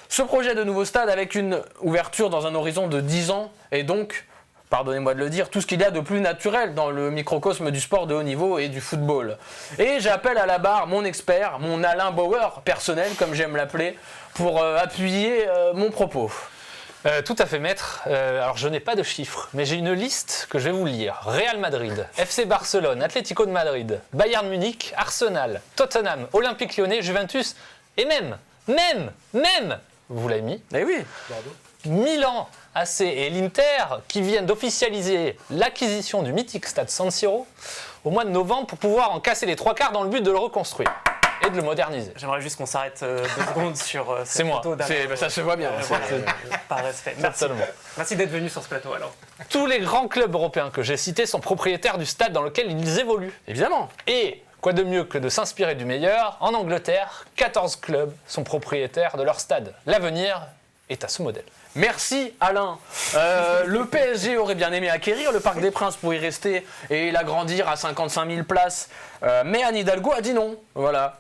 Ce projet de nouveau stade avec une ouverture dans un horizon de 10 ans est donc, pardonnez-moi de le dire, tout ce qu'il y a de plus naturel dans le microcosme du sport de haut niveau et du football. Et j'appelle à la barre mon expert, mon Alain Bauer personnel, comme j'aime l'appeler, pour appuyer mon propos. Tout à fait, maître. Alors, je n'ai pas de chiffres, mais j'ai une liste que je vais vous lire. Real Madrid, FC Barcelone, Atlético de Madrid, Bayern Munich, Arsenal, Tottenham, Olympique Lyonnais, Juventus, et même, vous l'avez mis, Eh oui, Milan AC et l'Inter qui viennent d'officialiser l'acquisition du mythique stade San Siro au mois de novembre pour pouvoir en casser les 3 quarts dans le but de le reconstruire et de le moderniser. J'aimerais juste qu'on s'arrête 2 secondes sur C'est cette moi. photo d'Alain. Ça se voit bien. Voilà, par respect. Merci. Totalement. Merci d'être venu sur ce plateau alors. Tous les grands clubs européens que j'ai cités sont propriétaires du stade dans lequel ils évoluent. Évidemment. Et quoi de mieux que de s'inspirer du meilleur? En Angleterre, 14 clubs sont propriétaires de leur stade. L'avenir est à ce modèle. Merci Alain. Le PSG aurait bien aimé acquérir le Parc des Princes pour y rester et l'agrandir à 55 000 places. Mais Anne Hidalgo a dit non. Voilà.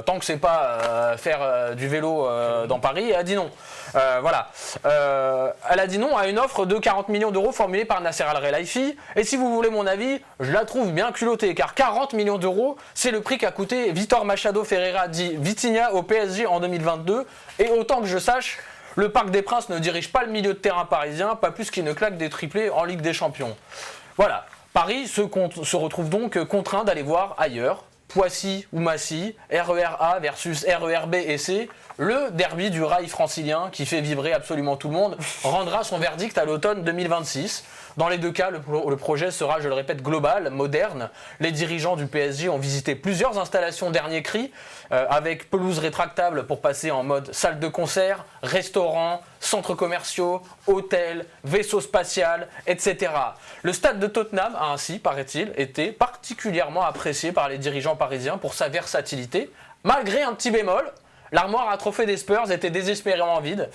Tant que c'est pas faire du vélo dans Paris, elle a dit non. Voilà. Elle a dit non à une offre de 40 millions d'euros formulée par Nasser Al-Khelaifi. Et si vous voulez mon avis, je la trouve bien culottée. Car 40 millions d'euros, c'est le prix qu'a coûté Vitor Machado Ferreira dit Vitinha au PSG en 2022. Et autant que je sache, le Parc des Princes ne dirige pas le milieu de terrain parisien, pas plus qu'il ne claque des triplés en Ligue des Champions. Voilà, Paris se retrouve donc contraint d'aller voir ailleurs, Poissy ou Massy, RER A versus RER B et C, le derby du rail francilien qui fait vibrer absolument tout le monde, rendra son verdict à l'automne 2026. Dans les deux cas, le projet sera, je le répète, global, moderne. Les dirigeants du PSG ont visité plusieurs installations dernier cri, avec pelouse rétractable pour passer en mode salle de concert, restaurant, centres commerciaux, hôtels, vaisseau spatial, etc. Le stade de Tottenham a ainsi, paraît-il, été particulièrement apprécié par les dirigeants parisiens pour sa versatilité, malgré un petit bémol. L'armoire à trophées des Spurs était désespérément vide.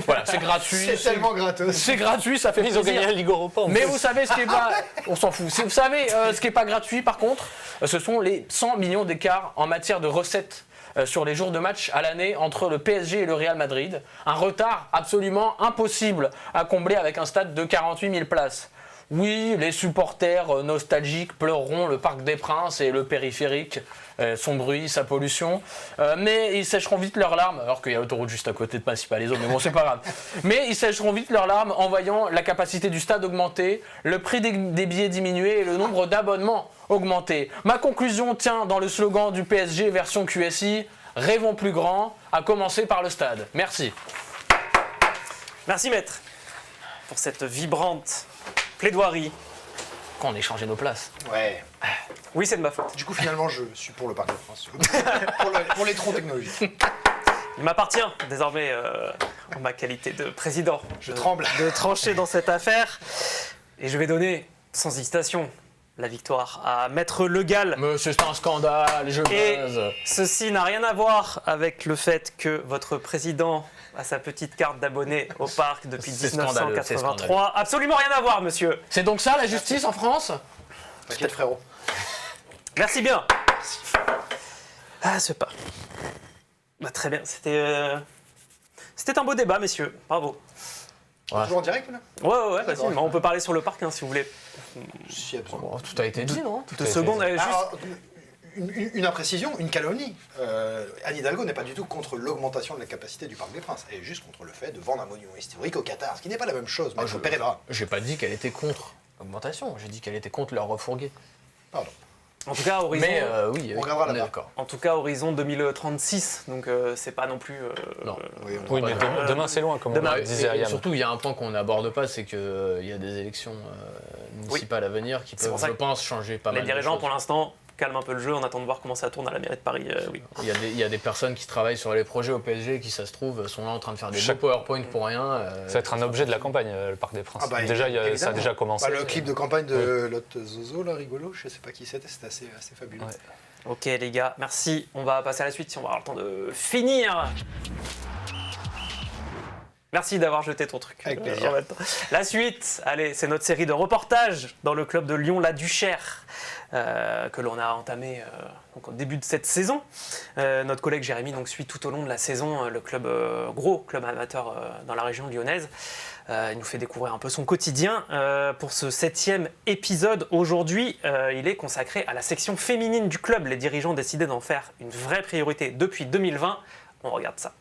Voilà, c'est gratuit. C'est tellement gratos. C'est gratuit, ça fait Ils ont plaisir. gagné la Ligue Europa. Mais vous savez ce qui est pas... On s'en fout. Vous savez ce qui est pas gratuit par contre, ce sont les 100 millions d'écarts en matière de recettes sur les jours de match à l'année entre le PSG et le Real Madrid. Un retard absolument impossible à combler avec un stade de 48 000 places. Oui, les supporters nostalgiques pleureront le Parc des Princes et le périphérique, son bruit, sa pollution, mais ils sécheront vite leurs larmes, alors qu'il y a l'autoroute juste à côté de Principalezzo, mais bon, c'est pas grave. Mais ils sécheront vite leurs larmes en voyant la capacité du stade augmenter, le prix des billets diminuer et le nombre d'abonnements augmenter. Ma conclusion tient dans le slogan du PSG version QSI, rêvons plus grand, à commencer par le stade. Merci. Merci maître pour cette vibrante plaidoirie. Quand on échangeait nos places. Ouais. Oui, c'est de ma faute. Du coup, finalement, je suis pour le Parc de France. pour les troncs technologiques. Il m'appartient désormais, en ma qualité de président, Je tremble. de trancher dans cette affaire. Et je vais donner, sans hésitation, la victoire à Maître Le Gall. Mais c'est un scandale, je Et buzz. ceci n'a rien à voir avec le fait que votre président a sa petite carte d'abonné au parc depuis C'est scandaleux, c'est 1983. Absolument rien à voir, monsieur. C'est donc ça la justice en France? T'inquiète, frérot. Merci bien. Ah, ce pas. Bah, très bien, c'était un beau débat, messieurs. Bravo. Toujours en direct, là Ouais, vas-y, D'accord. on peut parler sur le parc si vous voulez. Si, absolument. Oh, tout a été dit, non? 2 secondes, juste. Alors, une imprécision, une calomnie. Anne Hidalgo n'est pas du tout contre l'augmentation de la capacité du Parc des Princes. Elle est juste contre le fait de vendre un monument historique au Qatar, ce qui n'est pas la même chose. Mais J'ai pas dit qu'elle était contre l'augmentation, j'ai dit qu'elle était contre leur refourguer. Pardon. En tout cas, horizon, Mais oui, On regardera on est là-bas. d'accord. en tout cas, horizon 2036, donc c'est pas non plus. Non. Oui, Oui, mais demain c'est loin, comme Demain, disait Et Ariane. surtout, il y a un point qu'on n'aborde pas, c'est qu'il y a des élections municipales à venir qui C'est peuvent, pour ça je que pense, changer pas mal Les de dirigeants, choses. pour l'instant, calment un peu le jeu. On attend de voir comment ça tourne à la mairie de Paris. Oui. Il y a des personnes qui travaillent sur les projets au PSG qui, ça se trouve, sont là en train de faire des Chaque- beaux PowerPoint pour rien. Ça va être un objet de la campagne, le Parc des Princes. Ah bah, Déjà, ça a évidemment. déjà commencé. Le clip de campagne de Lotte Zozo, là, rigolo, je sais pas qui c'était assez fabuleux. Ouais. Ok, les gars, merci. On va passer à la suite si on va avoir le temps de finir. Merci d'avoir jeté ton truc. Avec plaisir. en même temps. La suite, allez, c'est notre série de reportages dans le club de Lyon, la Duchère, que l'on a entamé donc au début de cette saison. Notre collègue Jérémy donc, suit tout au long de la saison le club, gros club amateur dans la région lyonnaise. Il nous fait découvrir un peu son quotidien. Pour ce 7e épisode, aujourd'hui, il est consacré à la section féminine du club. Les dirigeants ont décidé d'en faire une vraie priorité depuis 2020. On regarde ça.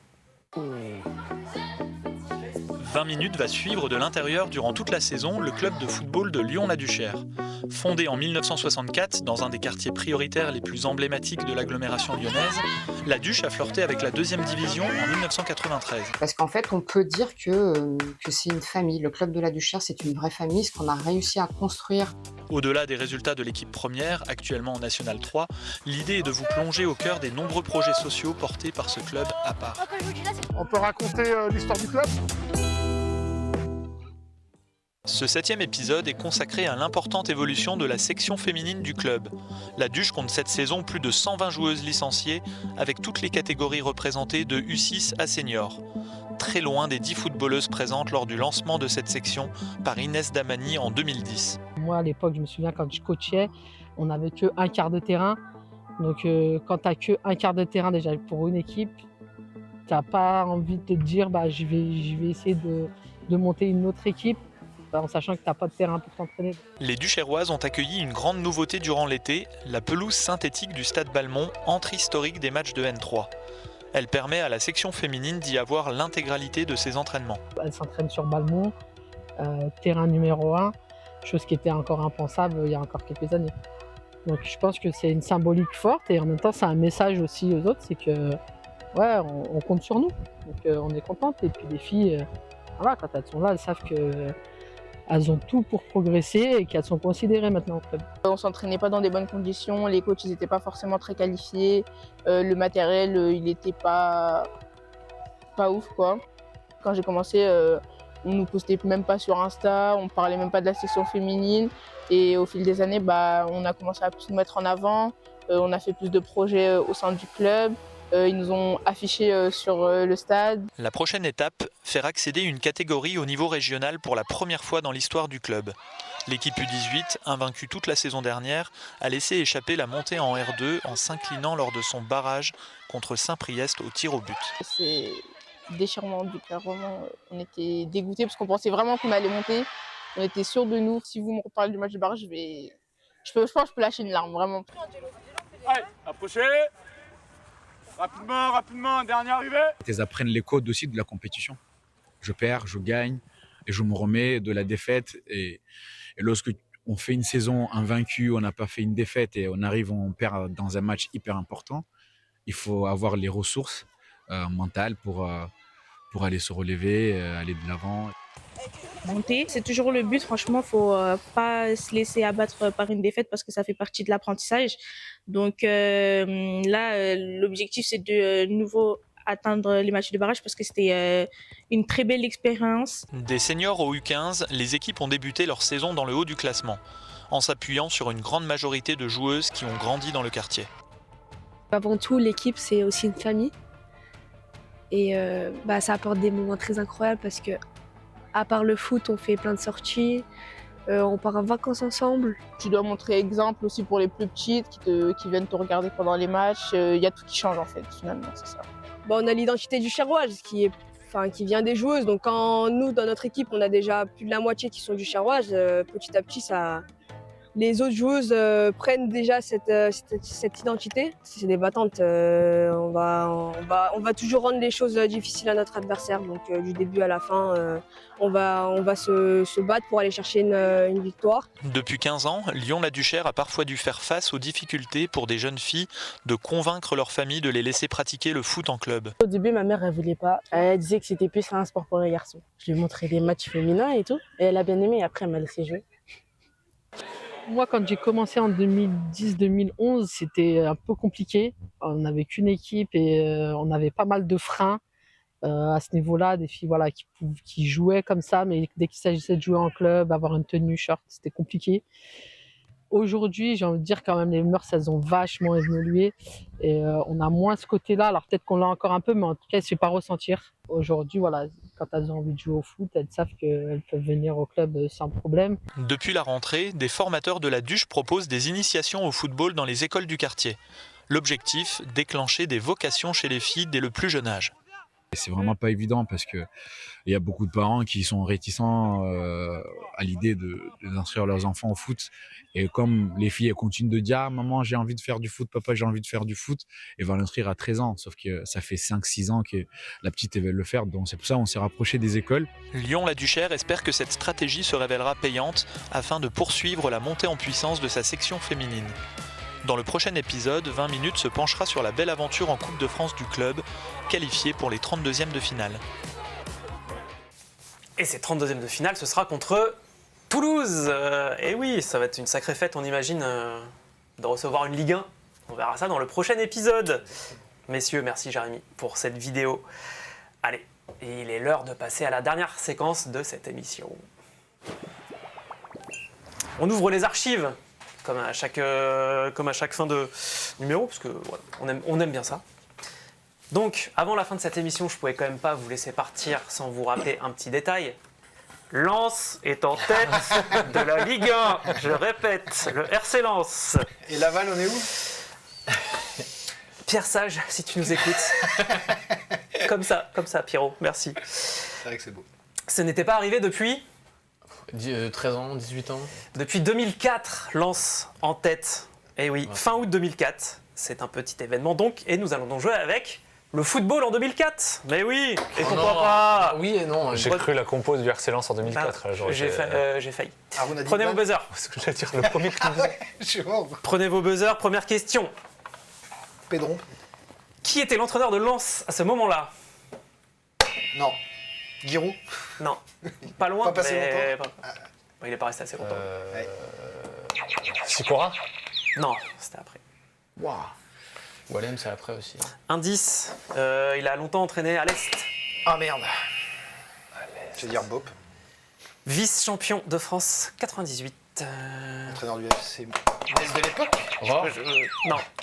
20 minutes va suivre de l'intérieur durant toute la saison le club de football de Lyon-la-Duchère. Fondé en 1964 dans un des quartiers prioritaires les plus emblématiques de l'agglomération lyonnaise, la Duche a flirté avec la 2e division en 1993. Parce qu'en fait, on peut dire que c'est une famille. Le club de la Duchère, c'est une vraie famille, ce qu'on a réussi à construire. Au-delà des résultats de l'équipe première, actuellement en National 3, l'idée est de vous plonger au cœur des nombreux projets sociaux portés par ce club à part. On peut raconter l'histoire du club? Ce 7e épisode est consacré à l'importante évolution de la section féminine du club. La Duche compte cette saison plus de 120 joueuses licenciées, avec toutes les catégories représentées de U6 à senior. Très loin des 10 footballeuses présentes lors du lancement de cette section par Inès Damani en 2010. Moi, à l'époque, je me souviens quand je coachais, on n'avait que un quart de terrain. Donc, quand tu n'as que un quart de terrain déjà pour une équipe, tu n'as pas envie de te dire je vais essayer de monter une autre équipe en sachant que tu n'as pas de terrain pour t'entraîner. Les Duchéroises ont accueilli une grande nouveauté durant l'été, la pelouse synthétique du Stade Balmont, entre historique des matchs de N3. Elle permet à la section féminine d'y avoir l'intégralité de ses entraînements. Elle s'entraîne sur Balmont, terrain numéro 1, chose qui était encore impensable il y a encore quelques années. Donc je pense que c'est une symbolique forte et en même temps c'est un message aussi aux autres, c'est que on compte sur nous. Donc on est contente et puis les filles, quand elles sont là, elles savent qu'elles ont tout pour progresser et qu'elles sont considérées maintenant au club. On s'entraînait pas dans des bonnes conditions, les coachs ils étaient pas forcément très qualifiés, le matériel il était pas ouf quoi. Quand j'ai commencé, on nous postait même pas sur Insta, on parlait même pas de la section féminine et au fil des années on a commencé à plus nous mettre en avant, on a fait plus de projets au sein du club. Ils nous ont affichés sur le stade. La prochaine étape, faire accéder une catégorie au niveau régional pour la première fois dans l'histoire du club. L'équipe U18, invaincue toute la saison dernière, a laissé échapper la montée en R2 en s'inclinant lors de son barrage contre Saint-Priest au tir au but. C'est déchirement du cœur, vraiment. On était dégoûtés parce qu'on pensait vraiment qu'on allait monter. On était sûrs de nous. Si vous me reparlez du match de barrage, je pense que je peux lâcher une larme, vraiment. Allez, approchez. Rapidement, dernier arrivé. Ils apprennent les codes aussi de la compétition. Je perds, je gagne, et je me remets de la défaite. Et lorsque on fait une saison invaincue, on n'a pas fait une défaite et on perd dans un match hyper important, il faut avoir les ressources mentales pour aller se relever, aller de l'avant. Monter, c'est toujours le but. Franchement, faut pas se laisser abattre par une défaite parce que ça fait partie de l'apprentissage. Donc là, l'objectif, c'est de nouveau atteindre les matchs de barrage parce que c'était une très belle expérience. Des seniors au U15, les équipes ont débuté leur saison dans le haut du classement, en s'appuyant sur une grande majorité de joueuses qui ont grandi dans le quartier. Avant tout, l'équipe, c'est aussi une famille. Et ça apporte des moments très incroyables parce que à part le foot, on fait plein de sorties, on part en vacances ensemble. Tu dois montrer exemple aussi pour les plus petites qui viennent te regarder pendant les matchs. Il y a tout qui change en fait, finalement, c'est ça. On a l'identité du Charroise qui vient des joueuses. Donc quand nous, dans notre équipe, on a déjà plus de la moitié qui sont du Charroise, petit à petit, les autres joueuses prennent déjà cette identité. C'est des battantes. On va toujours rendre les choses difficiles à notre adversaire. Donc du début à la fin, on va se battre pour aller chercher une victoire. Depuis 15 ans, Lyon-la-Duchère a parfois dû faire face aux difficultés pour des jeunes filles de convaincre leur famille de les laisser pratiquer le foot en club. Au début, ma mère, elle voulait pas. Elle disait que c'était plus un sport pour les garçons. Je lui ai montré des matchs féminins et tout. Et elle a bien aimé et après, elle m'a laissé jouer. Moi, quand j'ai commencé en 2010-2011, c'était un peu compliqué. On n'avait qu'une équipe et on avait pas mal de freins à ce niveau-là. Des filles qui jouaient comme ça, mais dès qu'il s'agissait de jouer en club, avoir une tenue short, c'était compliqué. Aujourd'hui, j'ai envie de dire quand même, les mœurs, elles ont vachement évolué. Et on a moins ce côté-là. Alors peut-être qu'on l'a encore un peu, mais en tout cas, elles ne se fait pas ressentir. Aujourd'hui, quand elles ont envie de jouer au foot, elles savent qu'elles peuvent venir au club sans problème. Depuis la rentrée, des formateurs de la Duche proposent des initiations au football dans les écoles du quartier. L'objectif, déclencher des vocations chez les filles dès le plus jeune âge. Et c'est vraiment pas évident parce que il y a beaucoup de parents qui sont réticents à l'idée d'inscrire leurs enfants au foot. Et comme les filles elles continuent de dire ah, maman j'ai envie de faire du foot, papa j'ai envie de faire du foot, et va l'inscrire à 13 ans. Sauf que ça fait 5-6 ans que la petite elle veut le faire. Donc c'est pour ça qu'on s'est rapproché des écoles. Lyon-la-Duchère espère que cette stratégie se révélera payante afin de poursuivre la montée en puissance de sa section féminine. Dans le prochain épisode, 20 minutes se penchera sur la belle aventure en Coupe de France du club, qualifié pour les 32e de finale. Et ces 32e de finale, ce sera contre Toulouse. Et oui, ça va être une sacrée fête, on imagine, de recevoir une Ligue 1. On verra ça dans le prochain épisode. Messieurs, merci Jérémy pour cette vidéo. Allez, il est l'heure de passer à la dernière séquence de cette émission. On ouvre les archives. Comme à chaque fin de numéro, parce que voilà, on aime bien ça. Donc, avant la fin de cette émission, je ne pouvais quand même pas vous laisser partir sans vous rappeler un petit détail. Lens est en tête de la Ligue 1, je répète, le RC Lens. Et Laval, on est où? Pierre Sage, si tu nous écoutes. Comme ça, Pierrot, merci. C'est vrai que c'est beau. Ce n'était pas arrivé depuis 13 ans, 18 ans. Depuis 2004, Lens en tête. Et oui, fin août 2004. C'est un petit événement donc. Et nous allons donc jouer avec le football en 2004. Mais oui, et pourquoi pas? Oui et non. J'ai cru la compo du RC Lens en 2004. J'ai failli. Haroun a dit Prenez vos buzzers. Ce que j'allais dire, le premier que tu disais. Je suis mort. Prenez vos buzzers. Première question. Pédron. Qui était l'entraîneur de Lens à ce moment-là? Non. Giroud. Non. Pas loin. Pas passé mais... longtemps. Il est pas resté assez longtemps. Sikora? Non, c'était après. Waouh. Wallem, c'est après aussi. Indice. Il a longtemps entraîné à l'Est. Ah merde. Je vais dire Bop. Vice-champion de France 98. Entraîneur du FC. De l'époque. Non.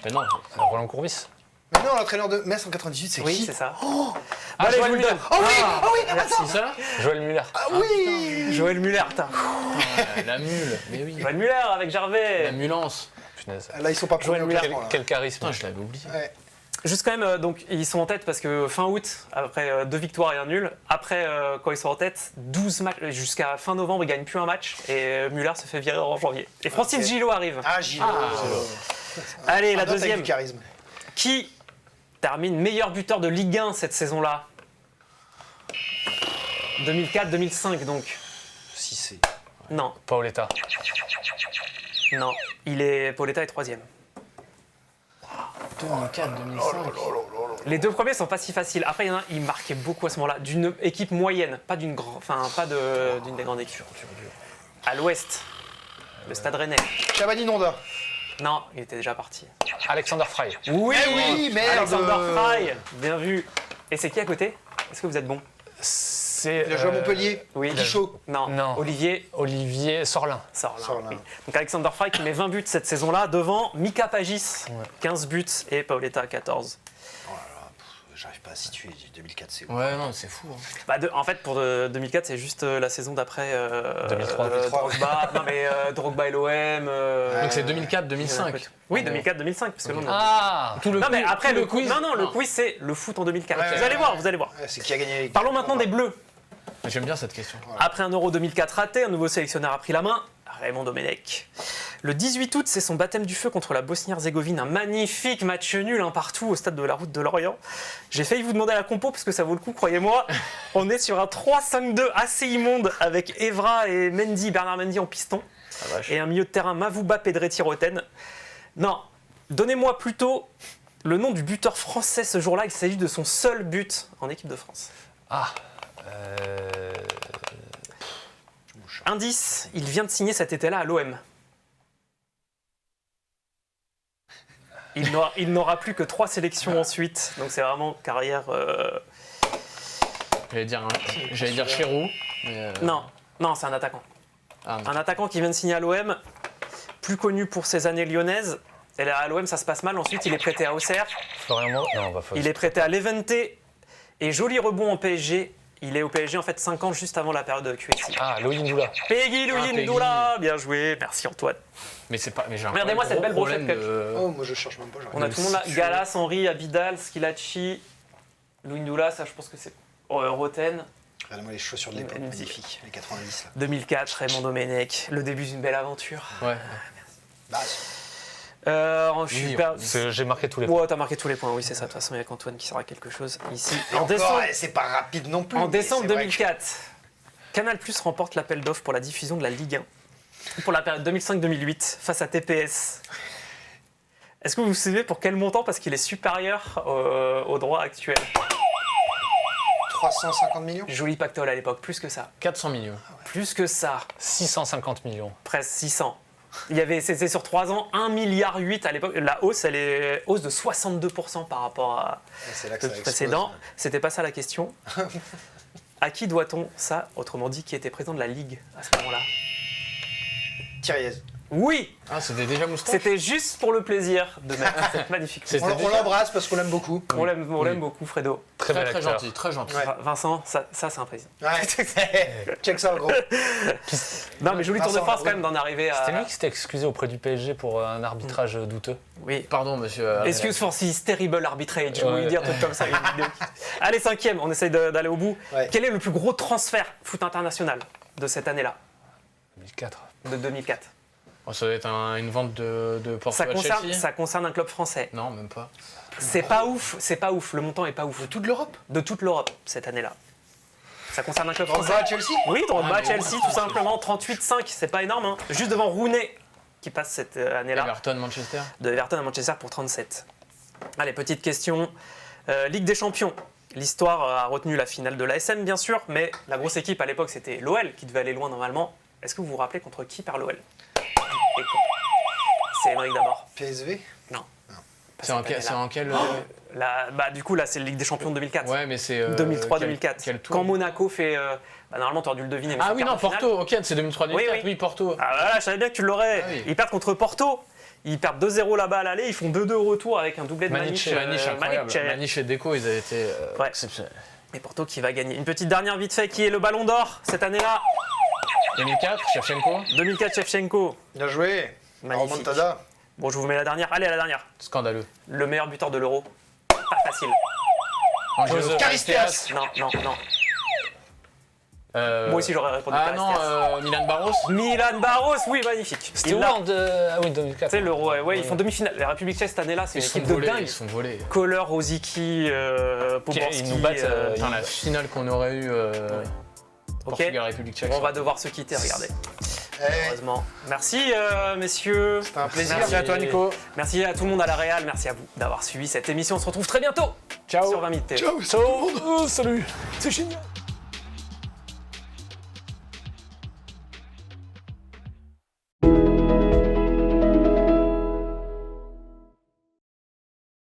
Mais non. Roland Courbis. Mais non, l'entraîneur de Metz en 98, c'est qui? Oui, c'est ça. Oh, Allez, je vous Joël le donne. oh oui, oh oui, Merci. attends. C'est ça? Joël Muller. Ah oui. Joël Muller, putain. La mule. Mais oui. Joël Muller avec Gervais. La mulance. Punaise. Là, ils sont pas premiers au Muller. classement, là. Quel charisme. Putain, je l'avais oublié. Ouais. Juste quand même, donc ils sont en tête parce que fin août, après 2 victoires et un nul, après quand ils sont en tête, 12 matchs, jusqu'à fin novembre, ils gagnent plus un match et Muller se fait virer en janvier. Et Francis Gillot arrive. Ah, Gillot. Allez, la Un autre avec deuxième. du charisme. Qui termine meilleur buteur de Ligue 1 cette saison-là? 2004-2005 donc. Si c'est. Non, Paoletta. non. Paoletta est 3e. 2004, 2005. Les deux premiers sont pas si faciles. Après, il y en a un, il marquait beaucoup à ce moment-là. D'une équipe moyenne, pas d'une d'une des grandes équipes. À l'Ouest, le Stade Rennais. Chabani Nonda. Non, il était déjà parti. Alexander Frey. Oui, oui, merde. Alexander Frey, bien vu. Et c'est qui à côté? Est-ce que vous êtes bon? C'est. Il a joué à Montpellier. Oui. Guichot. Non. Non. Olivier Sorlin. Sorlin. Oui. Donc Alexander Frey qui met 20 buts cette saison-là devant Mika Pagis, 15 buts et Paoletta 14. Oh là là, j'arrive pas à situer. 2004, c'est. Ouais, non, c'est fou. Hein. Bah en fait, pour 2004, c'est juste la saison d'après 2003. Drogba. Non mais Drogba et l'OM. Donc c'est 2004-2005. Oui, 2004-2005 parce que non. Tout le Non mais quiz- après tout le le quiz. quiz. Non, le quiz c'est le foot en 2004. Ouais, vous allez voir, vous allez voir. Ouais, c'est qui a gagné. Parlons maintenant des Bleus. J'aime bien cette question. Après un Euro 2004 raté, un nouveau sélectionneur a pris la main, Raymond Domenech. Le 18 août, c'est son baptême du feu contre la Bosnie-Herzégovine. Un magnifique match nul, un partout au stade de la Route de Lorient. J'ai failli vous demander la compo parce que ça vaut le coup, croyez-moi. On est sur un 3-5-2 assez immonde avec Evra et Mendy, Bernard Mendy en piston. Et un milieu de terrain Mavouba Pedretti Roten. Non, donnez-moi plutôt le nom du buteur français ce jour-là. Il s'agit de son seul but en équipe de France. Indice, il vient de signer cet été-là à l'OM. Il n'aura plus que 3 sélections ensuite, donc c'est vraiment carrière... J'allais dire Chirou. Non, c'est un attaquant. Ah, Un attaquant qui vient de signer à l'OM, plus connu pour ses années lyonnaises. Et là, à l'OM, ça se passe mal. Ensuite, il est prêté à Auxerre. Florian Maurice. Non, bah, Il est prêté à Levante. Et joli rebond en PSG. Il est au PSG en fait 5 ans juste avant la période de QSI. Ah, Louis Ndoula. Peggy Peggy. Ndoula, bien joué, merci Antoine. Mais c'est pas. Mais j'ai un Regardez-moi gros cette belle problème brochette, de... Oh, moi je cherche même pas. On a tout le monde là, Galas, Henry, Abidal, Skilacci, Louis Ndoula, ça je pense que c'est Roten. Regardez-moi les chaussures de l'époque, magnifiques, les 90 là. 2004, Raymond Domenech, le début d'une belle aventure. Ouais. Bah, J'ai marqué tous les points. Ouais, t'as marqué tous les points, oui, c'est ça. De toute façon, il y a qu'Antoine qui saura quelque chose ici. en décembre, c'est pas rapide non plus. En mais décembre c'est vrai 2004, Canal+ remporte l'appel d'offres pour la diffusion de la Ligue 1 pour la période 2005-2008 face à TPS. Est-ce que vous vous souvenez pour quel montant? Parce qu'il est supérieur au droit actuel. 350 millions. Joli pactole à l'époque, plus que ça. 400 millions. Plus que ça. 650 millions. Presque 600. C'était sur 3 ans, 1,8 milliard à l'époque. La hausse, elle est hausse de 62% par rapport à c'est là que ça le précédent. C'était pas ça la question. À qui doit-on ça, autrement dit, qui était président de la Ligue à ce moment-là? Thierry. Oui. Ah, c'était déjà Moustache. C'était juste pour le plaisir de mettre cette magnifique. On l'embrasse parce qu'on l'aime beaucoup. On l'aime beaucoup, Fredo. Très gentil, très gentil. Ouais. Vincent, ça c'est un président. Ouais. Check ça, le gros. Non, mais joli tour de force quand même d'en arriver à. C'était lui qui s'était excusé auprès du PSG pour un arbitrage douteux. Oui. Pardon, monsieur. Excuse for this terrible arbitrage. Je voulais dire un truc comme ça. Allez, 5e, on essaye d'aller au bout. Ouais. Quel est le plus gros transfert foot international de cette année-là? 2004. De 2004. Oh, ça doit être une vente de Porto à Chelsea. Ça concerne un club français. Non, même pas. C'est pas ouf, le montant est pas ouf. De toute l'Europe? De toute l'Europe, cette année-là. Ça concerne un club français. Drogba à Chelsea? Oui, Drogba à Chelsea, tout simplement. 38,5, c'est pas énorme. Hein. Juste devant Rooney, qui passe cette année-là. Everton-Manchester. De Everton à Manchester pour 37. Allez, petite question. Ligue des Champions. L'histoire a retenu la finale de l'ASM, bien sûr, mais la grosse équipe à l'époque, c'était l'OL, qui devait aller loin normalement. Est-ce que vous vous rappelez contre qui perd l'OL? C'est Émeric d'abord. PSV? Non. C'est en quel du coup, là, c'est la Ligue des Champions de 2004. Ouais, mais c'est. 2003-2004. Quand Monaco fait. Normalement, tu aurais dû le deviner. Mais oui, non, Porto, ok, c'est 2003-2004, oui, Porto. Ah, voilà, je savais bien que tu l'aurais. Ah, oui. Ils perdent contre Porto. Ils perdent 2-0 là-bas à l'aller. Ils font 2-2 au retour avec un doublé de Maniche. Maniche et Deco, ils avaient été exceptionnels. Et Porto qui va gagner. Une petite dernière vite fait, qui est le Ballon d'Or cette année-là? 2004, Shevchenko. 2004, Shevchenko. Bien joué. Magnifique. Remontada. Bon, je vous mets la dernière. Allez, à la dernière. Scandaleux. Le meilleur buteur de l'Euro. Pas facile. Caristeas. Non. Moi aussi, j'aurais répondu Caristeas. Milan Barros. Milan Barros, oui, magnifique. C'était où en 2004? C'est l'Euro, ouais, ils font demi-finale. La République tchèque cette année-là, c'est une équipe de dingue. Ils sont volés. Kohler, Rosicki, Poborski. Ils nous battent. La finale qu'on aurait eue. Portugal, République tchèque. On va devoir se quitter, regardez. Heureusement. Merci messieurs. C'était un plaisir. Merci à toi Nico. Merci à tout le monde à la Réal. Merci à vous d'avoir suivi cette émission. On se retrouve très bientôt. Ciao. Sur 20 minutes TV. Ciao. Salut. C'est génial.